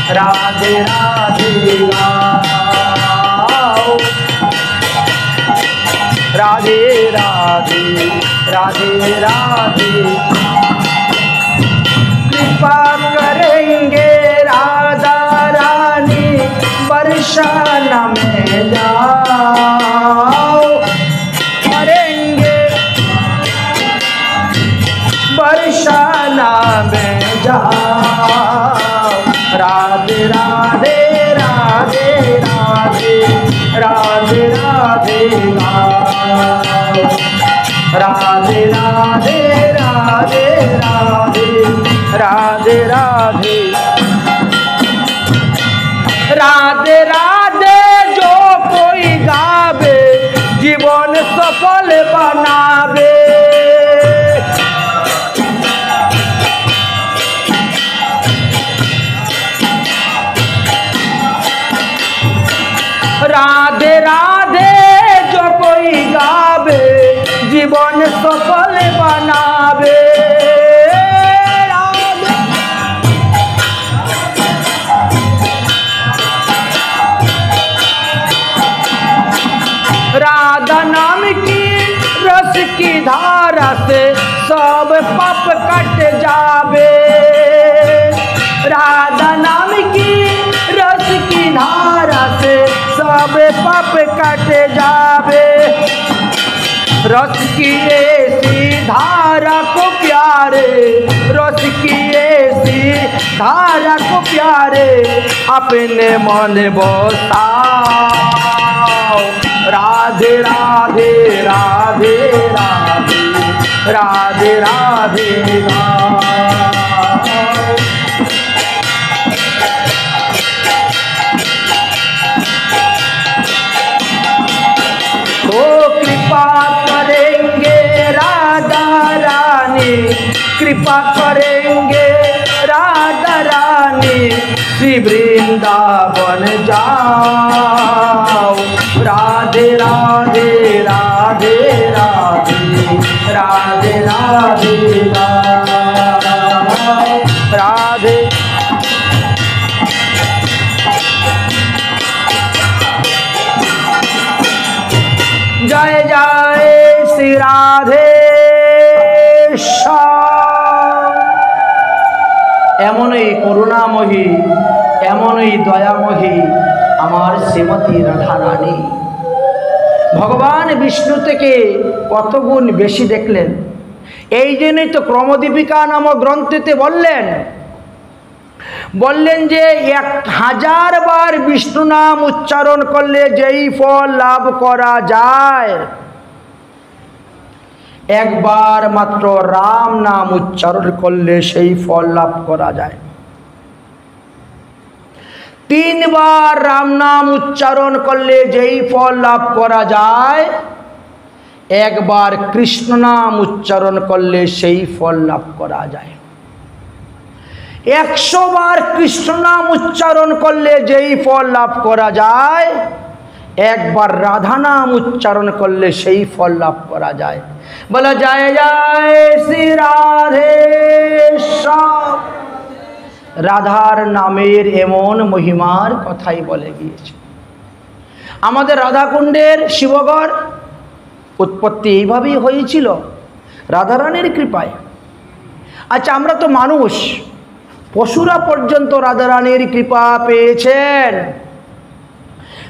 राधे राधे गाओ, राधे राधे राधे राधे। कृपा करेंगे राधा रानी बरसाना में जाओ, करेंगे बरसाना में जाओ। राधे राधे राधे राधे राधे राधे गाओ, राधे राधे राधे राधे राधे राधे। राधे राधे जो कोई गावे जीवन सफल बनावे, राधे राधे जो कोई गावे जीवन सफल बनावे। राधा नाम की रस की धारा से सब पाप कट जावे, राधा যাবে, পাপ কাটে যাবে। रस की ऐसी धारा को प्यारे, रस की ऐसी धारा को प्यारे, अपने मन बसाओ। राधे राधे राधे राधे राधे राधे ओ कृपा करेंगे राधा रानी, कृपा करेंगे राधा रानी, श्री वृंदावन जाओ। राधे राधे राधे राधे राधे राधे राधे। जय जय श्री राधे श्याम। এমনই করুণাময়ী, এমনই দয়াময়ী আমার শ্রীমতী রাধা রানী। ভগবান বিষ্ণু থেকে কত গুণ বেশি দেখলেন। এই জন্যই তো ক্রমদীপিকা নামক গ্রন্থেতে বললেন যে 1000 বার বিষ্ণু নাম উচ্চারণ করলে যেই ফল লাভ করা যায়, একবার মাত্র রাম নাম উচ্চারণ করলে সেই ফল লাভ করা যায়। 3 বার রাম নাম উচ্চারণ করলে যেই ফল লাভ করা যায়, একবার কৃষ্ণ নাম উচ্চারণ করলে সেই ফল লাভ করা যায়। 100 বার কৃষ্ণ নাম উচ্চারণ করলে যেই ফল লাভ করা যায়, একবার রাধা নাম উচ্চারণ করলে সেই ফল লাভ করা যায়। বলো জয় জয় শ্রী রাধে শ্যাম। রাধার নামের এমন মহিমার কথাই বলে গিয়েছে। আমাদের রাধাকুণ্ডের শিবগড় উৎপত্তি এইভাবেই হয়েছিল, রাধারানীর কৃপায়। আচ্ছা, আমরা তো মানুষ, পশুরা পর্যন্ত রাধারানীর কৃপা পেয়েছেন।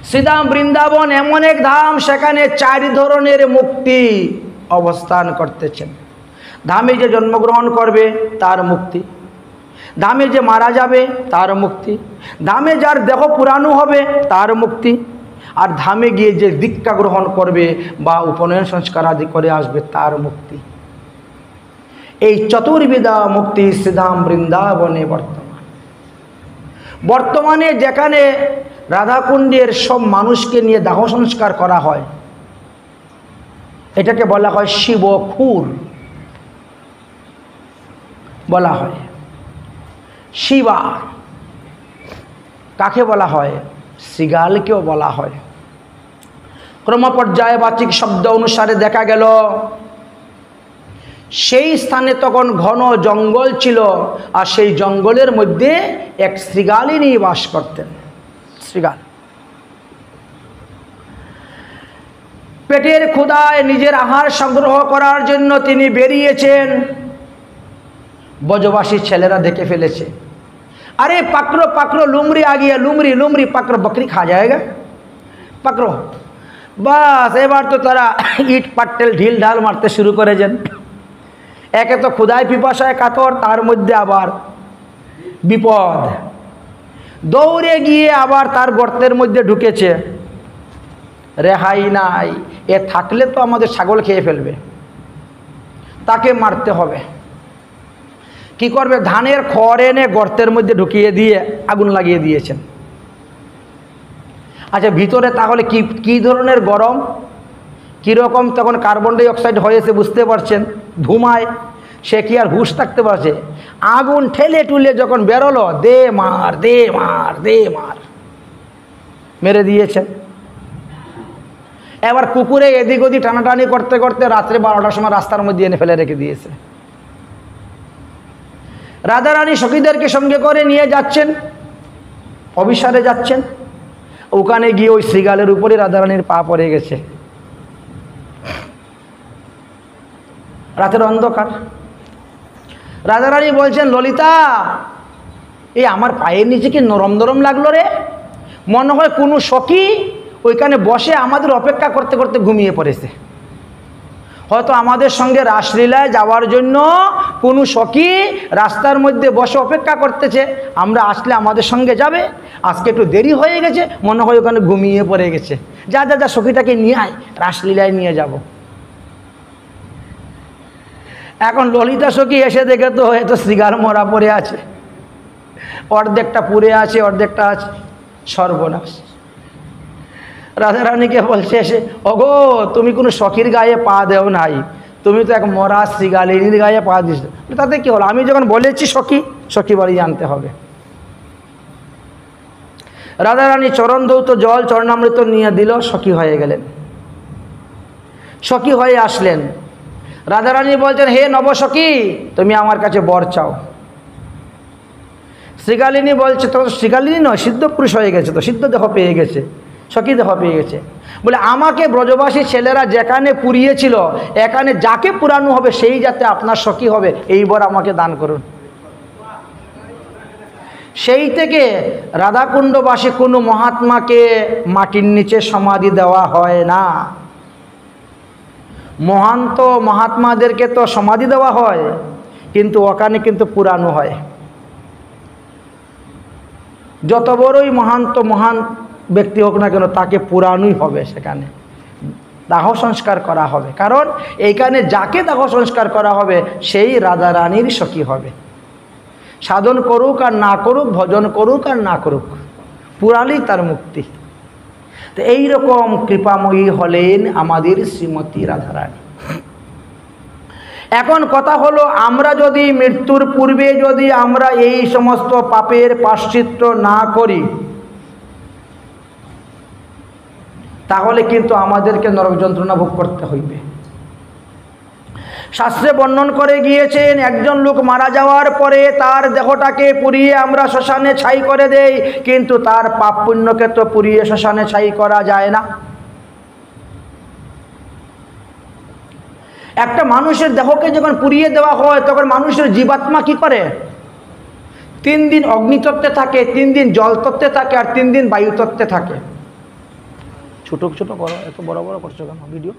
শ্রীধাম বৃন্দাবন এমন এক ধাম, সেখানে 4 ধরনের মুক্তি অবস্থান করতেছেন। ধামে যে জন্মগ্রহণ করবে তার মুক্তি, ধামে যে মারা যাবে তার মুক্তি, ধামে যার দেহ পুরানো হবে তার মুক্তি, আর ধামে গিয়ে যে দীক্ষা গ্রহণ করবে বা উপনয়ন সংস্কার আদি করে আসবে তার মুক্তি। এই চতুর্বিধা মুক্তি শ্রীধাম বৃন্দাবনে বর্তমানে যেখানে রাধাকুণ্ডের সব মানুষকে নিয়ে দাহ সংস্কার করা হয়, এটাকে বলা হয় শিবখুর বলা হয়। শিবা কাকে বলা হয়? শ্রীগালকেও বলা হয়। ক্রমপর্যায়ে বাচিক শব্দ অনুসারে দেখা গেল সেই স্থানে তখন ঘন জঙ্গল ছিল, আর সেই জঙ্গলের মধ্যে এক শ্রীগালিনী বাস করতেন। শ্রীগাল পেটের ক্ষুধায় নিজের আহার সংগ্রহ করার জন্য তিনি বেরিয়েছেন। ব্রজবাসী ছেলেরা দেখে ফেলেছে, আরে পাকড়ো পাকড়ো লুমরি আ গিয়া, লুমরি লুমরি পাকড়ো, বকরি খা যায়গা, পাকড়ো। বাস এবার তো তারা ইট পাট্টেল ঢিল ঢাল মারতে শুরু করেছেন। একে তো ক্ষুধায় পিপাসায় কাতর, তার মধ্যে আবার বিপদ। দৌড়ে গিয়ে আবার তার গর্তের মধ্যে ঢুকেছে, রেহাই নাই। এ থাকলে তো আমাদের ছাগল খেয়ে ফেলবে, তাকে মারতে হবে। কি করবে? ধানের খড় এনে গর্তের মধ্যে ঢুকিয়ে দিয়ে আগুন লাগিয়ে দিয়েছেন। আচ্ছা, ভিতরে তাহলে কি ধরনের গরম, কীরকম তখন কার্বন ডাই অক্সাইড হয়েছে বুঝতে পারছেন। ধুমায় সে কি আর হুঁশ থাকতে পারছে? আগুন ঠেলে টুলে যখন বেরোলো, দে মার দে মার দে মার, মেরে দিয়েছেন। এবার কুকুরে এদিক ওদিক টানাটানি করতে করতে রাত্রে 12টার সময় রাস্তার মধ্যে এনে ফেলে রেখে দিয়েছে। রাধারানী সখীদেরকে সঙ্গে করে নিয়ে যাচ্ছেন, অভিসারে যাচ্ছেন। ওখানে গিয়ে ওই শ্রীগালের উপরে রাধারানীর পা পড়ে গেছে। রাতের অন্ধকার। রাধারানী বলছেন, ললিতা, এই আমার পায়ের নিচে কি নরম নরম লাগলো রে, মনে হয় কোনো সখী ওইখানে বসে আমাদের অপেক্ষা করতে করতে ঘুমিয়ে পড়েছে। হয়তো আমাদের সঙ্গে রাসলীলায় যাওয়ার জন্য কোনো সখী রাস্তার মধ্যে বসে অপেক্ষা করতেছে, আমরা আসলে আমাদের সঙ্গে যাবে, আজকে একটু দেরি হয়ে গেছে, মনে হয় ওখানে ঘুমিয়ে পড়ে গেছে, যা যা যা সখীটাকে নিয়ে আয়, রাসলীলায় নিয়ে যাব। এখন ললিতা সখী এসে দেখে তো হয়তো সিগার মরা পড়ে আছে, অর্ধেকটা পুড়ে আছে, অর্ধেকটা আছে, সর্বনাশ। রাধারানীকে বলছে এসে, ওগো তুমি কোনো সখীর গায়ে পা দেও নাই, তুমি তো এক মরা শ্রীগালিনীর গায়ে পা দিস। তাতে কি হলো, আমি যখন বলেছি সখী, সখী বাড়ি জানতে হবে। রাধারানী চরণ ধৌত জল চরণামৃত নিয়ে দিল, সখী হয়ে গেলেন। সখী হয়ে আসলেন। রাধারানী বলছেন, হে নবসখী, তুমি আমার কাছে বর চাও। শ্রীগালিনী বলছে, তো শ্রীগালিনী নয়, সিদ্ধ পুরুষ হয়ে গেছে, তো সিদ্ধ দেহ পেয়ে গেছে, সখী দেহ পেয়ে গেছে। বলে আমাকে ব্রজবাসী ছেলেরা যেখানে পুড়িয়েছিল, এখানে যাকে পুরানো হবে সেই যাতে আপনার সখী হবে, এই বর আমাকে দান করুন। সেই থেকে রাধাকুণ্ডবাসী কোনো মহাত্মাকে মাটির নিচে সমাধি দেওয়া হয় না। মহান্ত মহাত্মাদেরকে তো সমাধি দেওয়া হয়, কিন্তু ওখানে কিন্তু পুরানো হয়। যত বড়ই মহান ব্যক্তি হোক না কেন, তাকে পুরানোই হবে, সেখানে দাহ সংস্কার করা হবে। কারণ এইখানে যাকে দাহ সংস্কার করা হবে সেই রাধারানীর সখী হবে। সাধন করুক আর না করুক, ভজন করুক আর না করুক, পুরালেই তার মুক্তি। তো এইরকম কৃপাময়ী হলেন আমাদের শ্রীমতী রাধারানী। এখন কথা হলো, আমরা যদি মৃত্যুর পূর্বে যদি আমরা এই সমস্ত পাপের প্রায়শ্চিত্ত না করি, তাহলে কিন্তু আমাদেরকে নরক যন্ত্রণা ভোগ করতে হইবে। শাস্ত্রে বর্ণন করে গিয়েছেন, একজন লোক মারা যাওয়ার পরে তার দেহটাকে পুড়িয়ে আমরা শ্মশানে ছাই করে দেই, কিন্তু তার পাপ পুণ্যকে তো পুড়িয়ে শ্মশানে ছাই করা যায় না। একটা মানুষের দেহকে যখন পুড়িয়ে দেওয়া হয়, তখন মানুষের জীবাত্মা কি করে? 3 দিন অগ্নিতত্ত্বে থাকে, 3 দিন জল তত্ত্বে থাকে, আর 3 দিন বায়ু তত্ত্বে থাকে। ছোট ছোট করো, এত বড় বড় করছো কেন ভিডিও?